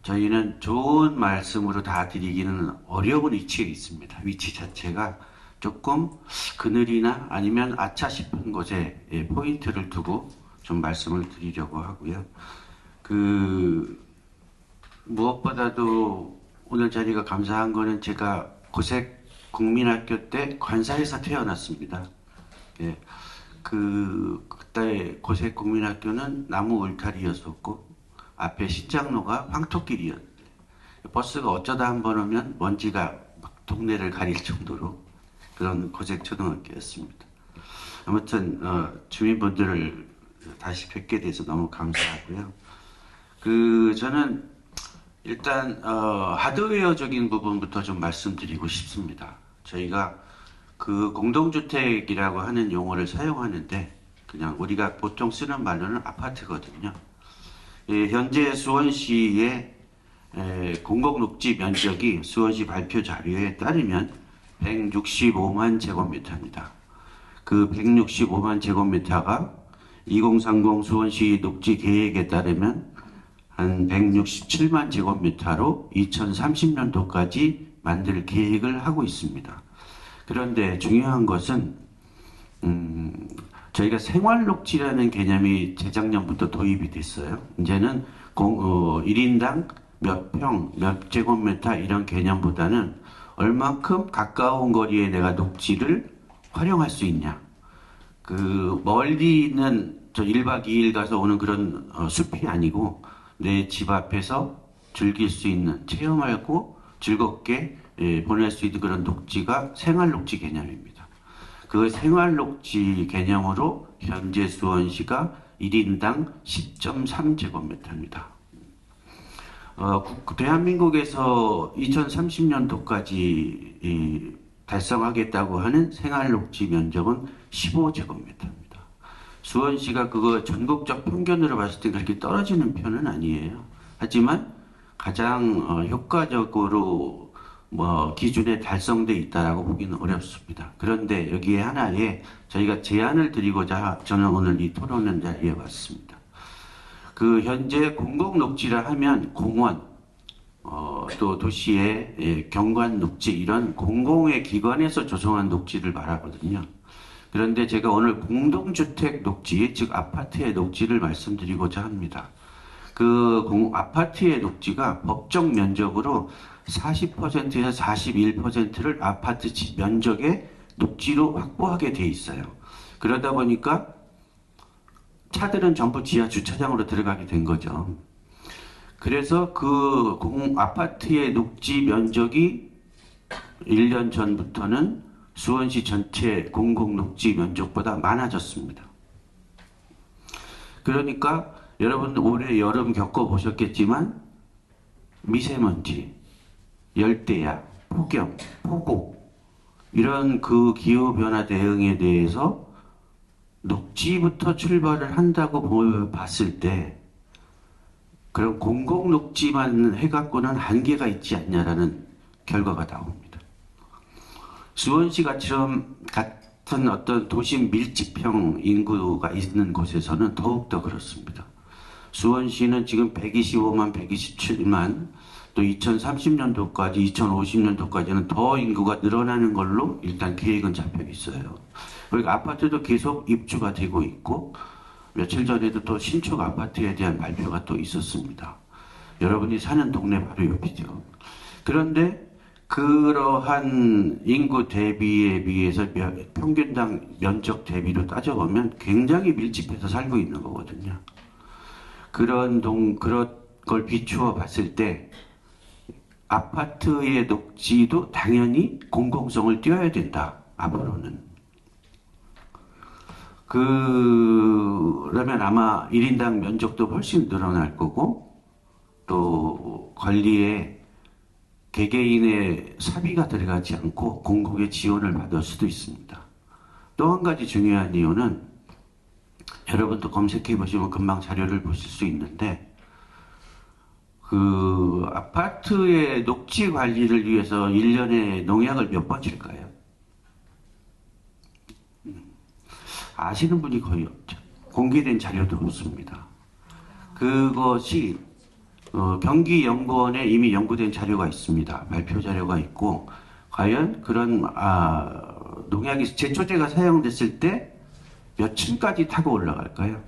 저희는 좋은 말씀으로 다 드리기는 어려운 위치에 있습니다. 위치 자체가 조금 그늘이나 아니면 아차 싶은 곳에 포인트를 두고 좀 말씀을 드리려고 하고요. 무엇보다도 오늘 자리가 감사한 거는 제가 고색 국민학교 때 관사에서 태어났습니다. 예, 그때 고색 국민학교는 나무 울타리였었고 앞에 시장로가 황토길이었는데 버스가 어쩌다 한 번 오면 먼지가 막 동네를 가릴 정도로 그런 고색 초등학교였습니다. 아무튼 주민분들을 다시 뵙게 돼서 너무 감사하고요. 저는 일단 하드웨어적인 부분부터 좀 말씀드리고 싶습니다. 저희가 그 공동주택이라고 하는 용어를 사용하는데 그냥 우리가 보통 쓰는 말로는 아파트거든요. 현재 수원시의 공공녹지 면적이 수원시 발표 자료에 따르면 165만 제곱미터입니다. 그 165만 제곱미터가 2030 수원시 녹지 계획에 따르면 한 167만 제곱미터로 2030년도까지 만들 계획을 하고 있습니다. 그런데 중요한 것은 저희가 생활녹지라는 개념이 재작년부터 도입이 됐어요. 이제는 1인당 몇 평, 몇 제곱미터 이런 개념보다는 얼만큼 가까운 거리에 내가 녹지를 활용할 수 있냐. 멀리 있는 저 1박 2일 가서 오는 그런 숲이 아니고 내 집 앞에서 즐길 수 있는, 체험하고 즐겁게 보낼 수 있는 그런 녹지가 생활녹지 개념입니다. 그 생활녹지 개념으로 현재 수원시가 1인당 10.3제곱미터입니다. 대한민국에서 2030년도까지 달성하겠다고 하는 생활녹지 면적은 15제곱미터입니다. 수원시가 그거 전국적 평균으로 봤을 때 그렇게 떨어지는 편은 아니에요. 하지만 가장 효과적으로 기준에 달성돼 있다라고 보기는 어렵습니다. 그런데 여기에 하나에 저희가 제안을 드리고자 저는 오늘 이 토론 자리에 왔습니다. 현재 공공녹지라 하면 공원, 또 도시의 경관 녹지 이런 공공의 기관에서 조성한 녹지를 말하거든요. 그런데 제가 오늘 공동주택 녹지, 즉 아파트의 녹지를 말씀드리고자 합니다. 아파트의 녹지가 법정 면적으로 40%에서 41%를 아파트 면적의 녹지로 확보하게 돼 있어요. 그러다 보니까 차들은 전부 지하 주차장으로 들어가게 된 거죠. 그래서 아파트의 녹지 면적이 1년 전부터는 수원시 전체 공공녹지 면적보다 많아졌습니다. 그러니까 여러분 올해 여름 겪어보셨겠지만 미세먼지, 열대야, 폭염, 폭우 이런 기후변화 대응에 대해서 녹지부터 출발을 한다고 봤을 때 그럼 공공녹지만 해갖고는 한계가 있지 않냐라는 결과가 나옵니다. 수원시 같은 어떤 도심 밀집형 인구가 있는 곳에서는 더욱더 그렇습니다. 수원시는 지금 125만, 127만, 또 2030년도까지, 2050년도까지는 더 인구가 늘어나는 걸로 일단 계획은 잡혀 있어요. 그러니까 아파트도 계속 입주가 되고 있고, 며칠 전에도 또 신축 아파트에 대한 발표가 또 있었습니다. 여러분이 사는 동네 바로 옆이죠. 그런데 그러한 인구 대비에 비해서 평균당 면적 대비로 따져보면 굉장히 밀집해서 살고 있는 거거든요. 그런 걸 비추어 봤을 때 아파트의 녹지도 당연히 공공성을 띄어야 된다. 앞으로는. 그러면 아마 1인당 면적도 훨씬 늘어날 거고 또 관리에 개개인의 사비가 들어가지 않고 공공의 지원을 받을 수도 있습니다. 또 한 가지 중요한 이유는 여러분도 검색해 보시면 금방 자료를 보실 수 있는데 그 아파트의 녹지 관리를 위해서 1년에 농약을 몇 번 칠까요? 아시는 분이 거의 없죠. 공개된 자료도 없습니다. 그것이 경기연구원에 이미 연구된 자료가 있습니다. 발표 자료가 있고 과연 그런 농약이 제초제가 사용됐을 때 몇 층까지 타고 올라갈까요?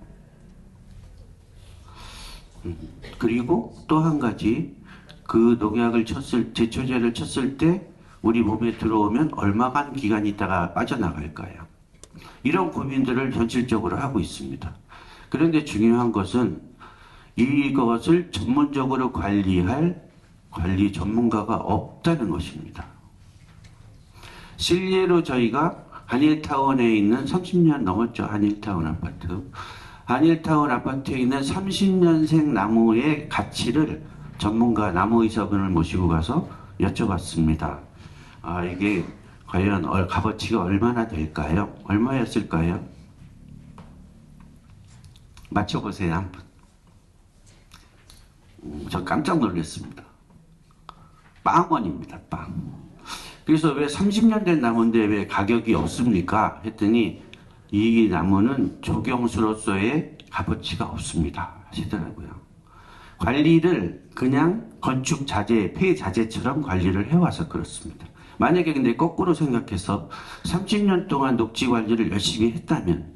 그리고 또 한 가지 그 농약을 제초제를 쳤을 때 우리 몸에 들어오면 얼마간 기간 있다가 빠져나갈까요? 이런 고민들을 현실적으로 하고 있습니다. 그런데 중요한 것은 이것을 전문적으로 관리할 관리 전문가가 없다는 것입니다. 실례로 저희가 한일타운에 있는 30년 넘었죠. 한일타운 아파트. 한일타운 아파트에 있는 30년생 나무의 가치를 전문가 나무의사분을 모시고 가서 여쭤봤습니다. 이게 과연 값어치가 얼마나 될까요? 얼마였을까요? 맞춰보세요, 한 분. 저 깜짝 놀랐습니다. 빵원입니다, 빵. 그래서 왜 30년 된 나무인데 왜 가격이 없습니까? 했더니 이 나무는 조경수로서의 값어치가 없습니다 하시더라고요. 관리를 그냥 건축 자재, 폐자재처럼 관리를 해와서 그렇습니다. 만약에 근데 거꾸로 생각해서 30년 동안 녹지 관리를 열심히 했다면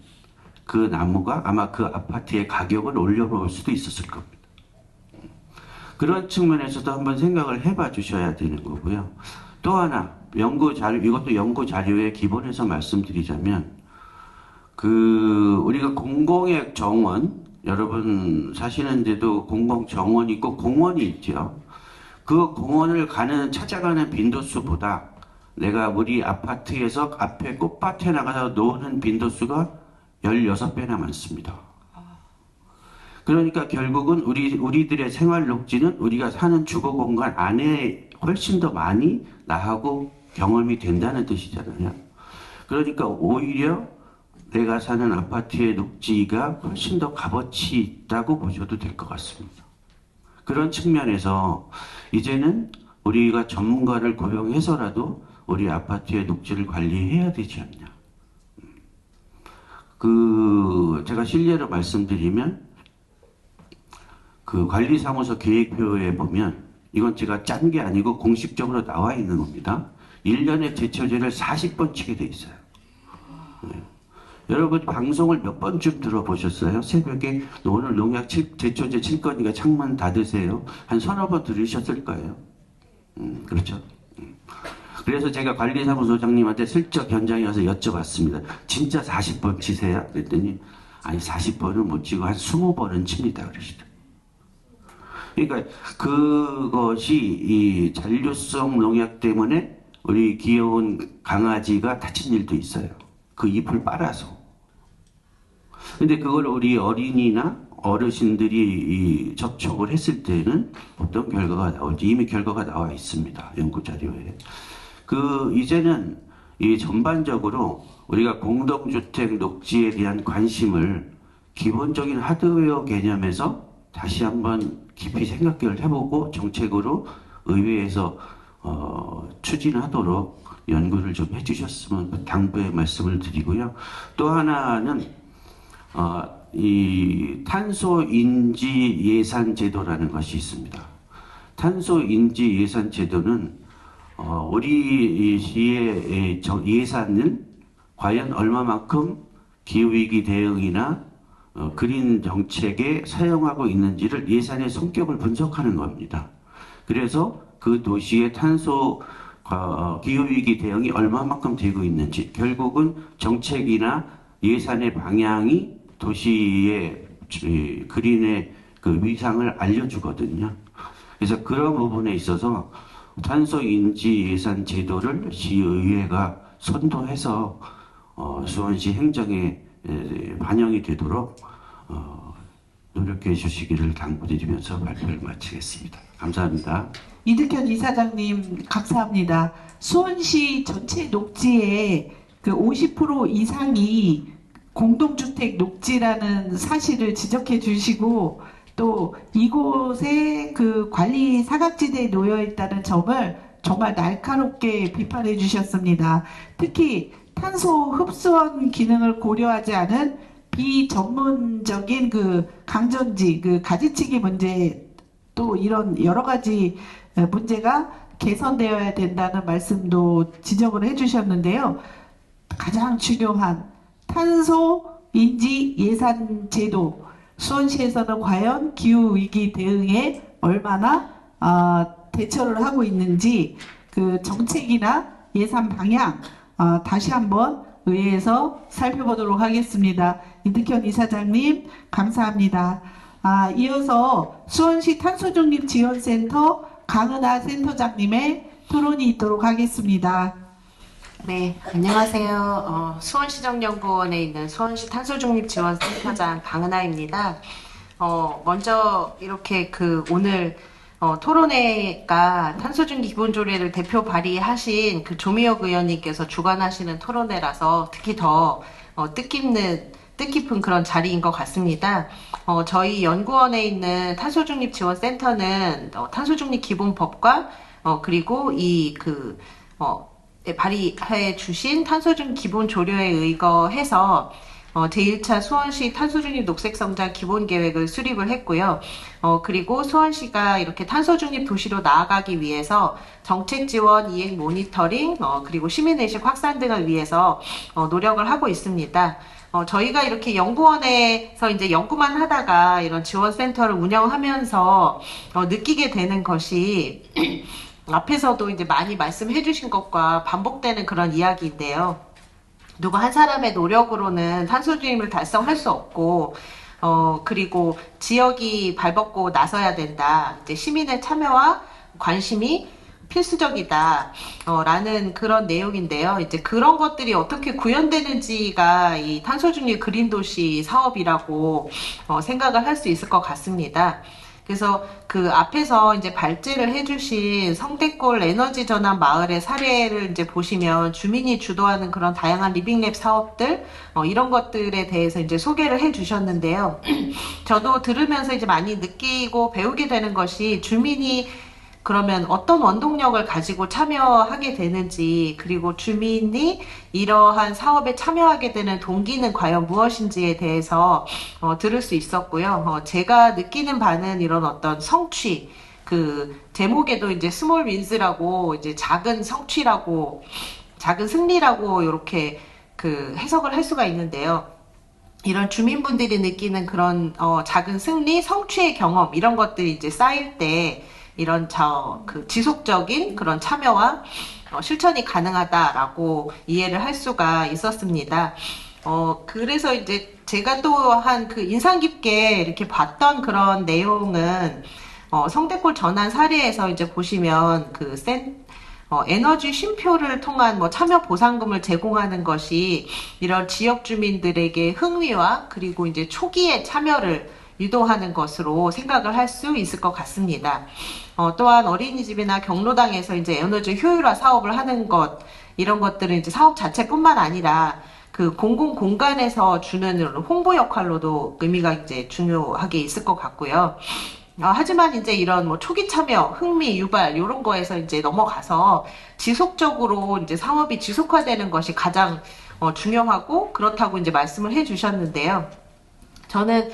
그 나무가 아마 그 아파트의 가격을 올려놓을 수도 있었을 겁니다. 그런 측면에서도 한번 생각을 해봐 주셔야 되는 거고요. 또 하나 연구 자료, 이것도 연구 자료의 기본에서 말씀드리자면 우리가 공공의 정원, 여러분 사시는 데도 공공 정원이 있고 공원이 있죠. 그 공원을 찾아가는 빈도수보다 내가 우리 아파트에서 앞에 꽃밭에 나가서 노는 빈도수가 16배나 많습니다. 그러니까 결국은 우리들의 생활 녹지는 우리가 사는 주거 공간 안에 훨씬 더 많이 나하고 경험이 된다는 뜻이잖아요. 그러니까 오히려 내가 사는 아파트의 녹지가 훨씬 더 값어치 있다고 보셔도 될 것 같습니다. 그런 측면에서 이제는 우리가 전문가를 고용해서라도 우리 아파트의 녹지를 관리해야 되지 않냐. 제가 실례로 말씀드리면 그 관리사무소 계획표에 보면 이건 제가 짠 게 아니고 공식적으로 나와 있는 겁니다. 1년에 제초제를 40번 치게 돼 있어요. 네. 여러분 방송을 몇 번쯤 들어보셨어요? 새벽에 오늘 농약 제초제 칠 거니까 창문 닫으세요. 한 서너 번 들으셨을 거예요. 그렇죠? 그래서 제가 관리사무소장님한테 슬쩍 현장에 와서 여쭤봤습니다. 진짜 40번 치세요? 그랬더니 아니 40번은 못 치고 한 20번은 칩니다. 그러시더라고요. 그러니까 그것이 이 잔류성 농약 때문에 우리 귀여운 강아지가 다친 일도 있어요. 그 잎을 빨아서. 근데 그걸 우리 어린이나 어르신들이 접촉을 했을 때는 어떤 결과가 나올지 이미 결과가 나와 있습니다. 연구 자료에. 이제는 이 전반적으로 우리가 공동주택 녹지에 대한 관심을 기본적인 하드웨어 개념에서 다시 한번 깊이 생각을 해보고 정책으로 의회에서 추진하도록 연구를 좀 해주셨으면 당부의 말씀을 드리고요. 또 하나는 이 탄소인지 예산제도라는 것이 있습니다. 탄소인지 예산제도는 우리 시의 예산은 과연 얼마만큼 기후위기 대응이나 그린 정책에 사용하고 있는지를 예산의 성격을 분석하는 겁니다. 그래서 그 도시의 탄소 기후위기 대응이 얼마만큼 되고 있는지, 결국은 정책이나 예산의 방향이 도시의 그린의 그 위상을 알려주거든요. 그래서 그런 부분에 있어서 탄소 인지 예산 제도를 시의회가 선도해서 수원시 행정에 반영이 되도록 노력해 주시기를 당부드리면서 발표를 마치겠습니다. 감사합니다. 이득현 이사장님 감사합니다. 수원시 전체 녹지의 그 50% 이상이 공동주택 녹지라는 사실을 지적해 주시고 또 이곳에 그 관리 사각지대에 놓여 있다는 점을 정말 날카롭게 비판해 주셨습니다. 특히 탄소 흡수원 기능을 고려하지 않은 비전문적인 그 강전지, 그 가지치기 문제, 또 이런 여러 가지 문제가 개선되어야 된다는 말씀도 지적을 해주셨는데요. 가장 중요한 탄소 인지 예산 제도, 수원시에서는 과연 기후 위기 대응에 얼마나 대처를 하고 있는지 그 정책이나 예산 방향 다시 한번 의회에서 살펴보도록 하겠습니다. 이득현 이사장님 감사합니다. 이어서 수원시 탄소중립지원센터 강은하 센터장님의 토론이 있도록 하겠습니다. 네, 안녕하세요. 수원시정연구원에 있는 수원시 탄소중립지원센터장 강은하입니다. 먼저 이렇게 오늘 토론회가 탄소중립 기본조례를 대표 발의하신 그 조미혁 의원님께서 주관하시는 토론회라서 특히 더 뜻깊은 그런 자리인 것 같습니다. 저희 연구원에 있는 탄소중립지원센터는 탄소중립 기본법과 그리고 발의해 주신 탄소중립 기본조례에 의거해서 제1차 수원시 탄소중립 녹색성장 기본계획을 수립을 했고요. 그리고 수원시가 이렇게 탄소중립 도시로 나아가기 위해서 정책 지원, 이행 모니터링, 그리고 시민의식 확산 등을 위해서 노력을 하고 있습니다. 저희가 이렇게 연구원에서 이제 연구만 하다가 이런 지원센터를 운영하면서 느끼게 되는 것이 앞에서도 이제 많이 말씀해 주신 것과 반복되는 그런 이야기인데요. 누구 한 사람의 노력으로는 탄소중립을 달성할 수 없고, 그리고 지역이 발벗고 나서야 된다. 이제 시민의 참여와 관심이 필수적이다. 라는 그런 내용인데요. 이제 그런 것들이 어떻게 구현되는지가 이 탄소중립 그린도시 사업이라고 생각을 할 수 있을 것 같습니다. 그래서 그 앞에서 이제 발제를 해주신 성대골 에너지 전환 마을의 사례를 이제 보시면 주민이 주도하는 그런 다양한 리빙랩 사업들, 이런 것들에 대해서 이제 소개를 해주셨는데요. 저도 들으면서 이제 많이 느끼고 배우게 되는 것이 주민이 그러면 어떤 원동력을 가지고 참여하게 되는지, 그리고 주민이 이러한 사업에 참여하게 되는 동기는 과연 무엇인지에 대해서 들을 수 있었고요. 제가 느끼는 바는 이런 어떤 성취, 그 제목에도 이제 스몰 윈스라고 이제 작은 성취라고, 작은 승리라고 이렇게 그 해석을 할 수가 있는데요. 이런 주민분들이 느끼는 그런 작은 승리, 성취의 경험, 이런 것들이 이제 쌓일 때 이런 지속적인 그런 참여와 실천이 가능하다라고 이해를 할 수가 있었습니다. 그래서 이제 제가 또한 그 인상 깊게 이렇게 봤던 그런 내용은 성대골 전환 사례에서 이제 보시면 에너지 쉼표를 통한 참여 보상금을 제공하는 것이 이런 지역 주민들에게 흥미와 그리고 이제 초기의 참여를 유도하는 것으로 생각을 할 수 있을 것 같습니다. 또한 어린이집이나 경로당에서 이제 에너지 효율화 사업을 하는 것, 이런 것들은 이제 사업 자체뿐만 아니라 그 공공 공간에서 주는 홍보 역할로도 의미가 이제 중요하게 있을 것 같고요. 하지만 이제 이런 초기 참여, 흥미, 유발, 이런 거에서 이제 넘어가서 지속적으로 이제 사업이 지속화되는 것이 가장 중요하고 그렇다고 이제 말씀을 해 주셨는데요. 저는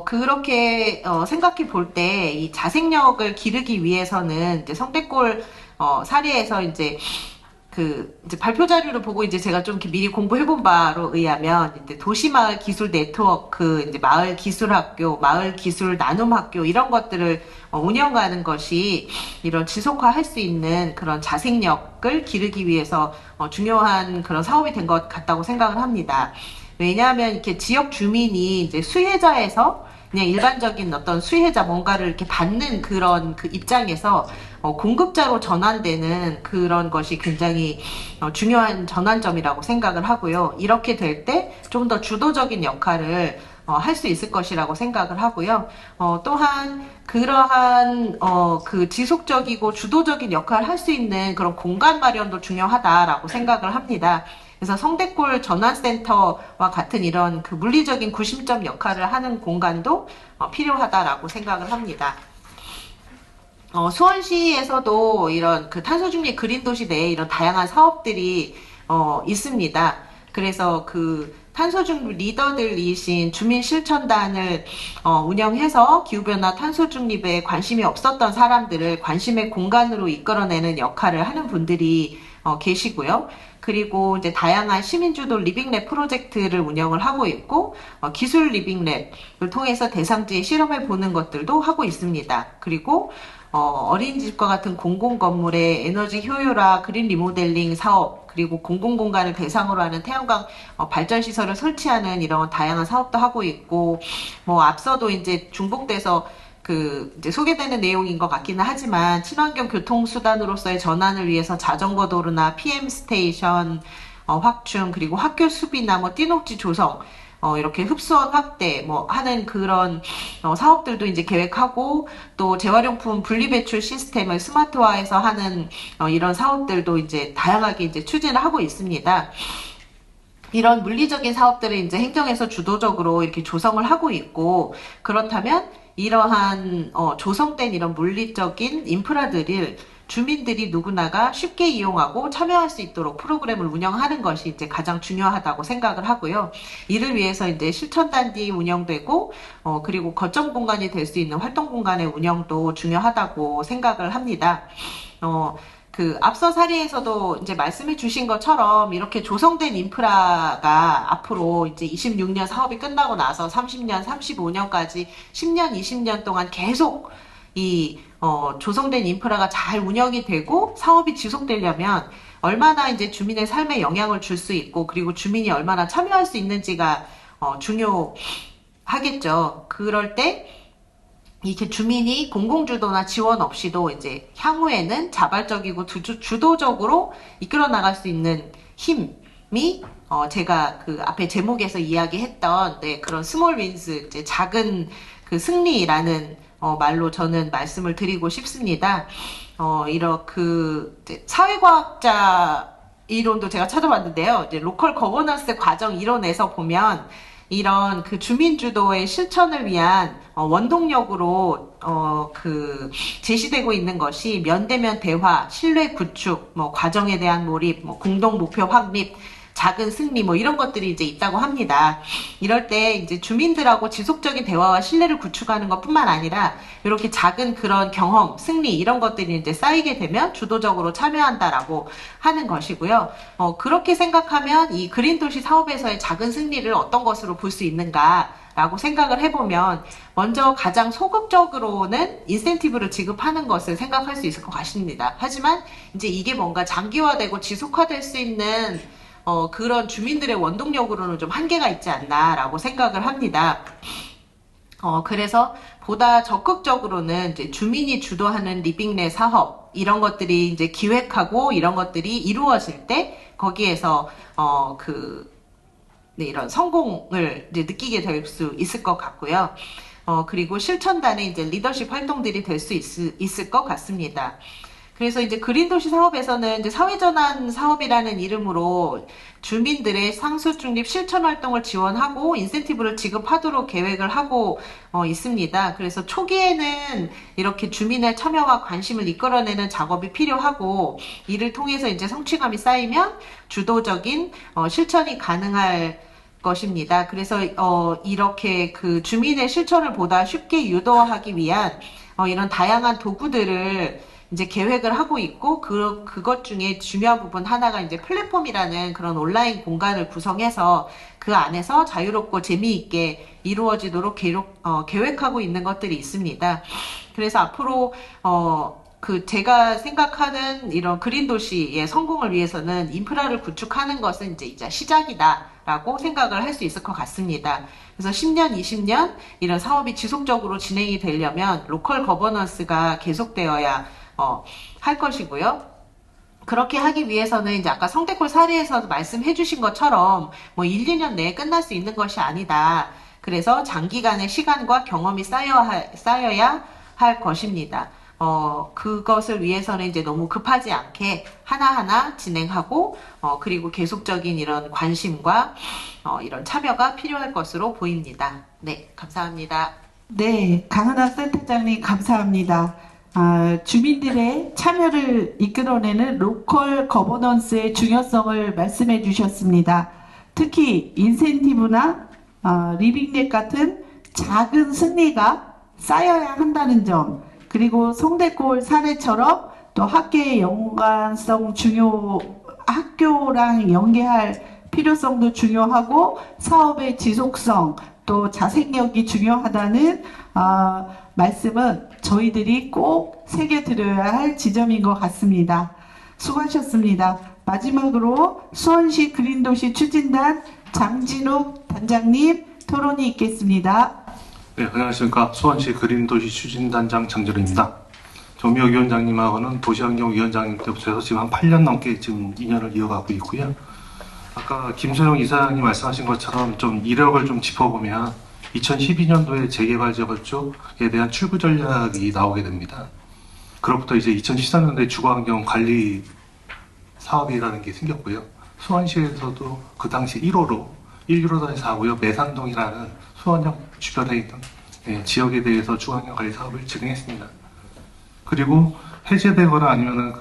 그렇게 생각해 볼 때 이 자생력을 기르기 위해서는 이제 성대골 사례에서 이제 이제 발표 자료를 보고 이제 제가 좀 이렇게 미리 공부해본 바로 의하면 이제 도시마을 기술 네트워크, 이제 마을 기술 학교, 마을 기술 나눔 학교 이런 것들을 운영하는 것이 이런 지속화할 수 있는 그런 자생력을 기르기 위해서 중요한 그런 사업이 된 것 같다고 생각을 합니다. 왜냐하면 이렇게 지역 주민이 이제 수혜자에서 그냥 일반적인 어떤 수혜자 뭔가를 이렇게 받는 그런 그 입장에서 공급자로 전환되는 그런 것이 굉장히 중요한 전환점이라고 생각을 하고요. 이렇게 될 때 좀 더 주도적인 역할을 할 수 있을 것이라고 생각을 하고요. 또한 그러한 그 지속적이고 주도적인 역할을 할 수 있는 그런 공간 마련도 중요하다라고 생각을 합니다. 그래서 성대골 전환센터와 같은 이런 그 물리적인 구심점 역할을 하는 공간도 필요하다라고 생각을 합니다. 수원시에서도 이런 그 탄소중립 그린도시 내에 이런 다양한 사업들이 있습니다. 그래서 그 탄소중립 리더들이신 주민실천단을 운영해서 기후변화 탄소중립에 관심이 없었던 사람들을 관심의 공간으로 이끌어내는 역할을 하는 분들이 계시고요. 그리고 이제 다양한 시민주도 리빙랩 프로젝트를 운영을 하고 있고 기술 리빙랩을 통해서 대상지에 실험해 보는 것들도 하고 있습니다. 그리고 어린이집과 같은 공공건물의 에너지 효율화, 그린 리모델링 사업, 그리고 공공공간을 대상으로 하는 태양광 발전시설을 설치하는 이런 다양한 사업도 하고 있고, 앞서도 이제 중복돼서 이제 소개되는 내용인 것 같기는 하지만, 친환경 교통수단으로서의 전환을 위해서 자전거 도로나 PM 스테이션 확충, 그리고 학교 수비나 띠녹지 조성, 이렇게 흡수원 확대, 하는 그런, 사업들도 이제 계획하고, 또 재활용품 분리배출 시스템을 스마트화해서 하는, 이런 사업들도 이제 다양하게 이제 추진을 하고 있습니다. 이런 물리적인 사업들을 이제 행정에서 주도적으로 이렇게 조성을 하고 있고, 그렇다면 이러한, 조성된 이런 물리적인 인프라들을 주민들이 누구나가 쉽게 이용하고 참여할 수 있도록 프로그램을 운영하는 것이 이제 가장 중요하다고 생각을 하고요. 이를 위해서 이제 실천단지 운영되고, 그리고 거점 공간이 될 수 있는 활동 공간의 운영도 중요하다고 생각을 합니다. 앞서 사례에서도 이제 말씀해 주신 것처럼 이렇게 조성된 인프라가 앞으로 이제 26년 사업이 끝나고 나서 30년, 35년까지 10년, 20년 동안 계속 조성된 인프라가 잘 운영이 되고 사업이 지속되려면 얼마나 이제 주민의 삶에 영향을 줄 수 있고, 그리고 주민이 얼마나 참여할 수 있는지가 중요하겠죠. 그럴 때 이렇게 주민이 공공주도나 지원 없이도 이제 향후에는 자발적이고 주도적으로 이끌어 나갈 수 있는 힘이 제가 그 앞에 제목에서 이야기했던 그런 스몰 윈스, 이제 작은 그 승리라는 말로 저는 말씀을 드리고 싶습니다. 이제 사회과학자 이론도 제가 찾아봤는데요. 이제 로컬 거버넌스 과정 이론에서 보면 이런 그 주민주도의 실천을 위한 원동력으로 제시되고 있는 것이 면대면 대화, 신뢰 구축, 과정에 대한 몰입, 공동 목표 확립, 작은 승리 이런 것들이 이제 있다고 합니다. 이럴 때 이제 주민들하고 지속적인 대화와 신뢰를 구축하는 것뿐만 아니라 이렇게 작은 그런 경험, 승리 이런 것들이 이제 쌓이게 되면 주도적으로 참여한다라고 하는 것이고요. 그렇게 생각하면 이 그린도시 사업에서의 작은 승리를 어떤 것으로 볼 수 있는가라고 생각을 해보면 먼저 가장 소극적으로는 인센티브를 지급하는 것을 생각할 수 있을 것 같습니다. 하지만 이제 이게 뭔가 장기화되고 지속화될 수 있는 그런 주민들의 원동력으로는 좀 한계가 있지 않나라고 생각을 합니다. 그래서 보다 적극적으로는 이제 주민이 주도하는 리빙내 사업, 이런 것들이 이제 기획하고 이런 것들이 이루어질 때 거기에서, 이런 성공을 이제 느끼게 될 수 있을 것 같고요. 그리고 실천단의 이제 리더십 활동들이 될 수 있을 것 같습니다. 그래서 이제 그린도시 사업에서는 이제 사회전환 사업이라는 이름으로 주민들의 상수중립 실천 활동을 지원하고 인센티브를 지급하도록 계획을 하고 있습니다. 그래서 초기에는 이렇게 주민의 참여와 관심을 이끌어내는 작업이 필요하고, 이를 통해서 이제 성취감이 쌓이면 주도적인 실천이 가능할 것입니다. 그래서 이렇게 그 주민의 실천을 보다 쉽게 유도하기 위한 이런 다양한 도구들을 이제 계획을 하고 있고 그것 중에 중요한 부분 하나가 이제 플랫폼이라는 그런 온라인 공간을 구성해서 그 안에서 자유롭고 재미있게 이루어지도록 계획하고 있는 것들이 있습니다. 그래서 앞으로 제가 생각하는 이런 그린 도시의 성공을 위해서는 인프라를 구축하는 것은 이제 시작이다라고 생각을 할 수 있을 것 같습니다. 그래서 10년, 20년 이런 사업이 지속적으로 진행이 되려면 로컬 거버넌스가 계속되어야 할 것이고요. 그렇게 하기 위해서는 이제 아까 성대골 사례에서 말씀해 주신 것처럼 뭐 1, 2년 내에 끝날 수 있는 것이 아니다. 그래서 장기간의 시간과 경험이 쌓여야 할 것입니다. 그것을 위해서는 이제 너무 급하지 않게 하나하나 진행하고, 그리고 계속적인 이런 관심과, 이런 참여가 필요할 것으로 보입니다. 네, 감사합니다. 네, 강은하 센터장님 감사합니다. 주민들의 참여를 이끌어내는 로컬 거버넌스의 중요성을 말씀해 주셨습니다. 특히 인센티브나 리빙넷 같은 작은 승리가 쌓여야 한다는 점, 그리고 성대골 사례처럼 또 학계의 연관성 학교랑 연계할 필요성도 중요하고 사업의 지속성 또 자생력이 중요하다는 말씀은 저희들이 꼭 새겨드려야 할 지점인 것 같습니다. 수고하셨습니다. 마지막으로 수원시 그린도시 추진단 장진욱 단장님 토론이 있겠습니다. 네, 안녕하십니까. 수원시 그린도시 추진단장 장진우입니다. 조미혁 위원장님하고는 도시환경위원장님 때부터 해서 지금 한 8년 넘게 지금 인연을 이어가고 있고요. 아까 김소영 이사장님 말씀하신 것처럼 좀 이력을 좀 짚어보면 2012년도에 재개발 지역 쪽에 대한 출구 전략이 나오게 됩니다. 그로부터 이제 2013년도에 주거환경 관리 사업이라는 게 생겼고요. 수원시에서도 그 당시 1호로4구역 매산동이라는 수원역 주변에 있는 지역에 대해서 주거환경 관리 사업을 진행했습니다. 그리고 해제되거나 아니면은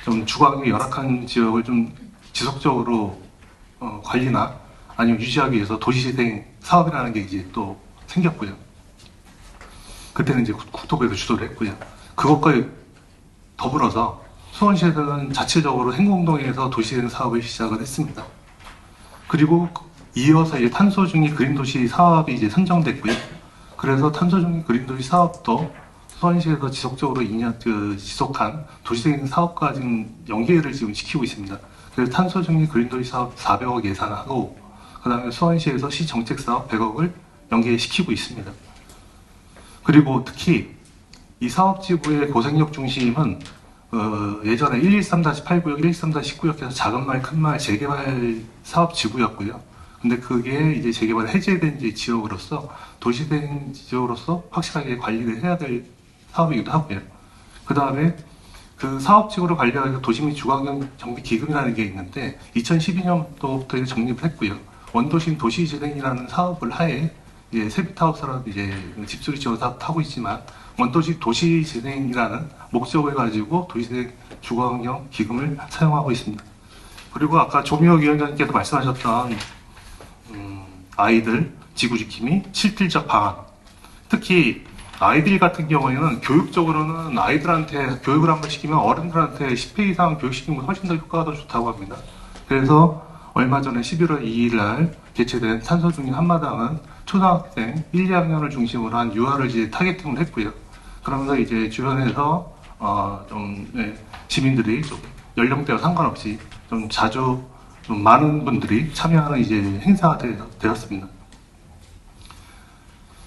좀 주거환경이 열악한 지역을 좀 지속적으로 관리나 아니면 유지하기 위해서 도시재생 사업이라는 게 이제 또 생겼고요. 그때는 이제 국토부에서 주도를 했고요. 그것과 더불어서 수원시에서는 자체적으로 행공동에서 도시재생 사업을 시작을 했습니다. 그리고 이어서 이제 탄소중립 그린도시 사업이 이제 선정됐고요. 그래서 탄소중립 그린도시 사업도 수원시에서 지속적으로 지속한 도시재생 사업과 지금 연계를 지금 시키고 있습니다. 그래서 탄소중립 그린도시 사업 400억 예산하고 그 다음에 수원시에서 시정책사업 100억을 연계시키고 있습니다. 그리고 특히 이 사업지구의 고생력 중심은 예전에 113-8구역, 113-19구역에서 작은 말, 큰 말 재개발 사업지구였고요. 근데 그게 이제 재개발 해제된 지역으로서 도시된 지역으로서 확실하게 관리를 해야 될 사업이기도 하고요. 그 다음에 그 사업지구를 관리하기 위해서 도시 및 주거환경 정비 기금이라는 게 있는데 2012년도부터 정립을 했고요. 원도심 도시재생이라는 사업을 하에 이제 세비타업사라도 이제 집수리 지원 사업도 하고 있지만 원도시 도시재생이라는 목적을 가지고 도시재생 주거환경 기금을 사용하고 있습니다. 그리고 아까 조미혁 위원장님께서 말씀하셨던 아이들 지구지킴이 실질적 방안, 특히 아이들 같은 경우에는 교육적으로는 아이들한테 교육을 한번 시키면 어른들한테 10회 이상 교육시키는 건 훨씬 더 효과가 더 좋다고 합니다. 그래서 얼마 전에 11월 2일 날 개최된 탄소중립 한마당은 초등학생 1, 2학년을 중심으로 한 유아를 이제 타겟팅을 했고요. 그러면서 이제 주변에서 시민들이 좀 연령대와 상관없이 좀 자주 좀 많은 분들이 참여하는 이제 행사가 되었습니다.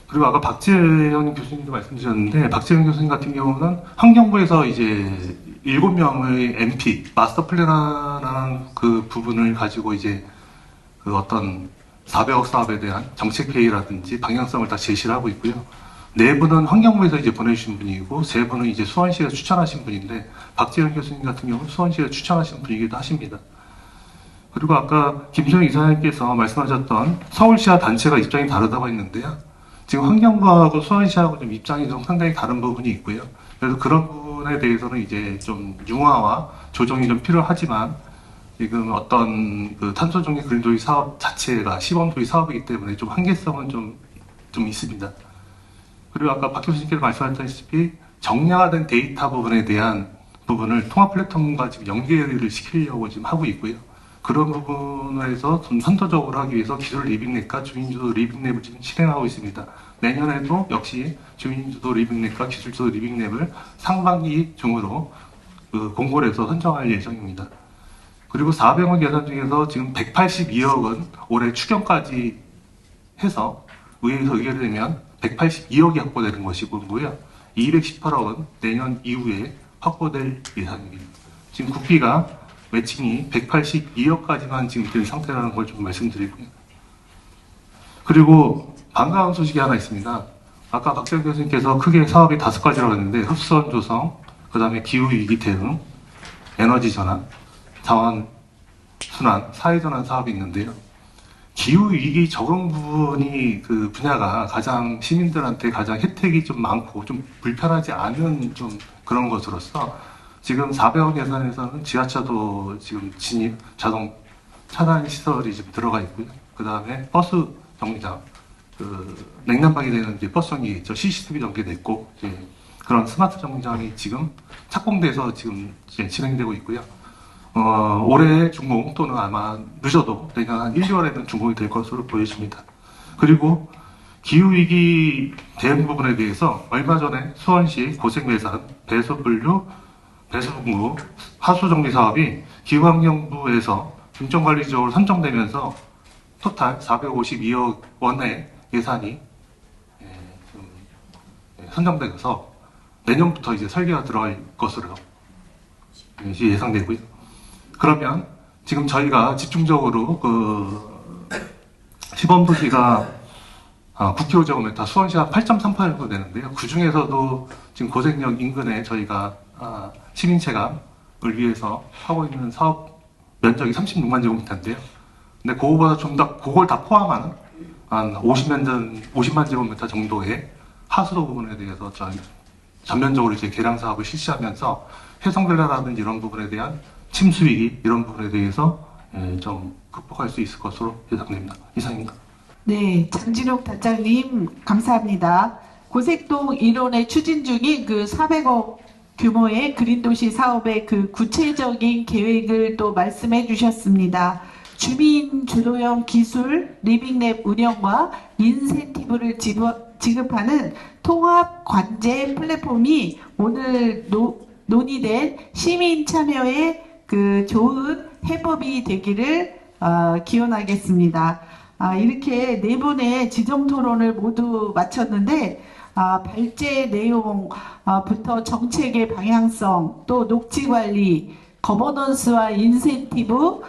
그리고 아까 박재현 교수님도 말씀 주셨는데, 박재현 교수님 같은 경우는 환경부에서 이제 7명의 MP, 마스터 플래너라는 그 부분을 가지고 이제 그 어떤 400억 사업에 대한 정책회의라든지 방향성을 다 제시를 하고 있고요. 4분은 환경부에서 이제 보내주신 분이고, 3분은 이제 수원시에서 추천하신 분인데, 박재현 교수님 같은 경우는 수원시에서 추천하신 분이기도 하십니다. 그리고 아까 김소영 이사님께서 말씀하셨던 서울시와 단체가 입장이 다르다고 했는데요. 지금 환경부하고 수원시하고 좀 입장이 좀 상당히 다른 부분이 있고요. 그래서 그런 부분에 대해서는 이제 좀 융화와 조정이 좀 필요하지만 지금 어떤 그 탄소중립 그린도시 사업 자체가 시범도시 사업이기 때문에 좀 한계성은 좀 있습니다. 그리고 아까 박 교수님께서 말씀하셨다시피 정량화된 데이터 부분에 대한 부분을 통합 플랫폼과 지금 연계를 시키려고 지금 하고 있고요. 그런 부분에서 좀 선도적으로 하기 위해서 기술 리빙랩과 주민주도 리빙랩을 지금 실행하고 있습니다. 내년에도 역시 주민주도 리빙랩과 기술주도 리빙랩을 상반기 중으로 공고를 해서 선정할 예정입니다. 그리고 400억 예산 중에서 지금 182억 원 올해 추경까지 해서 의회에서 의결되면 182억이 확보되는 것이고요. 218억 원 내년 이후에 확보될 예산입니다. 지금 국비가 매칭이 182억까지만 지금 된 상태라는 걸 좀 말씀드리고요. 그리고 반가운 소식이 하나 있습니다. 아까 박재현 교수님께서 크게 사업이 5가지라고 했는데 흡수원 조성, 그 다음에 기후위기 대응, 에너지 전환, 자원 순환, 사회전환 사업이 있는데요. 기후위기 적응 부분이 그 분야가 가장 시민들한테 가장 혜택이 좀 많고 좀 불편하지 않은 좀 그런 것으로서 지금 400억 예산에서는 지하차도 지금 진입 자동 차단 시설이 지금 들어가 있고요. 그 다음에 버스 정류장, 그 냉난방이 되는 이제 버스 정리 있죠. CCTV 전개됐고 이제 그런 스마트 정류장이 지금 착공돼서 지금 이제 진행되고 있고요. 올해 준공 또는 아마 늦어도 내년 한 1, 2월에는 준공이 될 것으로 보여집니다. 그리고 기후위기 대응 부분에 대해서 얼마 전에 수원시 고생매산 배수분류, 배수분무, 하수정리 사업이 기후환경부에서 중점관리지역으로 선정되면서 토탈 452억 원의 예산이 선정돼서 내년부터 이제 설계가 들어갈 것으로 예상되고요. 그러면 지금 저희가 집중적으로 그 시범도시가 9km, 수원시가 8.38% 되는데요. 그 중에서도 지금 고생역 인근에 저희가 시민체감을 위해서 하고 있는 사업 면적이 36만 제곱미터인데요. 근데 그거보다 좀 더, 그걸 다 포함하는 한 50만 제곱미터 정도의 하수도 부분에 대해서 저희 전면적으로 이제 개량 사업을 실시하면서 해성들라라든지 이런 부분에 대한 침수위기 이런 부분에 대해서 좀 극복할 수 있을 것으로 예상됩니다. 이상입니다. 네, 장진욱 단장님 감사합니다. 고색동 1호에 추진 중인 그 400억 규모의 그린도시 사업의 그 구체적인 계획을 또 말씀해 주셨습니다. 주민 주도형 기술 리빙랩 운영과 인센티브를 지급하는 통합 관제 플랫폼이 오늘 논의된 시민 참여의 그 좋은 해법이 되기를 기원하겠습니다. 이렇게 네 분의 지정 토론을 모두 마쳤는데 발제 내용부터 정책의 방향성, 또 녹지 관리, 거버넌스와 인센티브,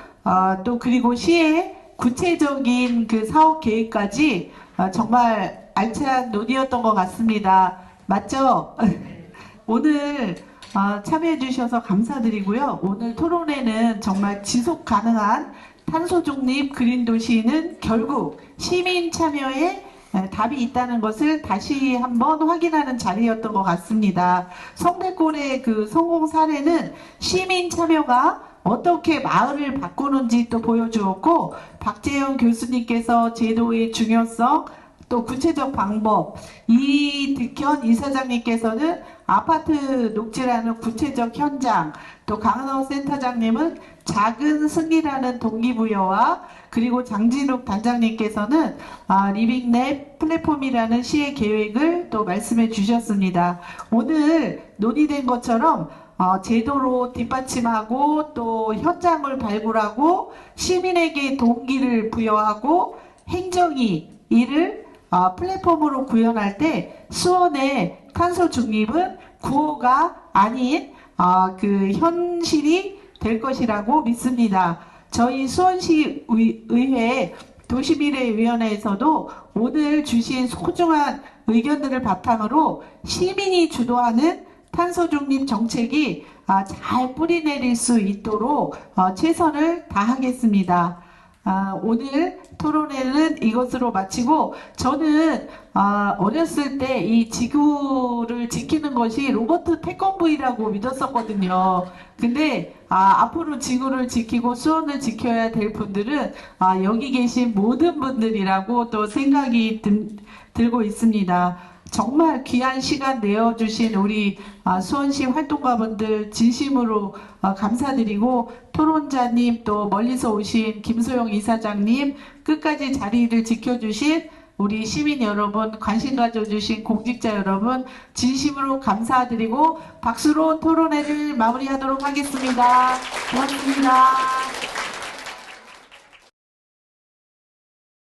또 그리고 시의 구체적인 그 사업 계획까지 정말 알찬 논의였던 것 같습니다. 맞죠? 오늘 참여해 주셔서 감사드리고요. 오늘 토론회는 정말 지속 가능한 탄소 중립 그린 도시는 결국 시민 참여에 답이 있다는 것을 다시 한번 확인하는 자리였던 것 같습니다. 성대골의 그 성공 사례는 시민 참여가 어떻게 마을을 바꾸는지 또 보여주었고, 박재영 교수님께서 제도의 중요성, 또 구체적 방법, 이득현 이사장님께서는 아파트 녹지라는 구체적 현장, 또 강은호 센터장님은 작은 승리라는 동기부여와, 그리고 장진욱 단장님께서는 리빙랩 플랫폼이라는 시의 계획을 또 말씀해 주셨습니다. 오늘 논의된 것처럼 제도로 뒷받침하고 또 현장을 발굴하고 시민에게 동기를 부여하고 행정이 이를 플랫폼으로 구현할 때 수원의 탄소 중립은 구호가 아닌 그 현실이 될 것이라고 믿습니다. 저희 수원시 의회 도시미래위원회에서도 오늘 주신 소중한 의견들을 바탕으로 시민이 주도하는 탄소 중립 정책이 잘 뿌리내릴 수 있도록 최선을 다하겠습니다. 오늘 토론회는 이것으로 마치고, 저는 어렸을 때 이 지구를 지키는 것이 로버트 태권브이라고 믿었었거든요. 근데 앞으로 지구를 지키고 수원을 지켜야 될 분들은 여기 계신 모든 분들이라고 또 생각이 들고 있습니다. 정말 귀한 시간 내어주신 우리 수원시 활동가분들 진심으로 감사드리고, 토론자님, 또 멀리서 오신 김소영 이사장님, 끝까지 자리를 지켜주신 우리 시민 여러분, 관심 가져주신 공직자 여러분, 진심으로 감사드리고 박수로 토론회를 마무리하도록 하겠습니다. 고맙습니다.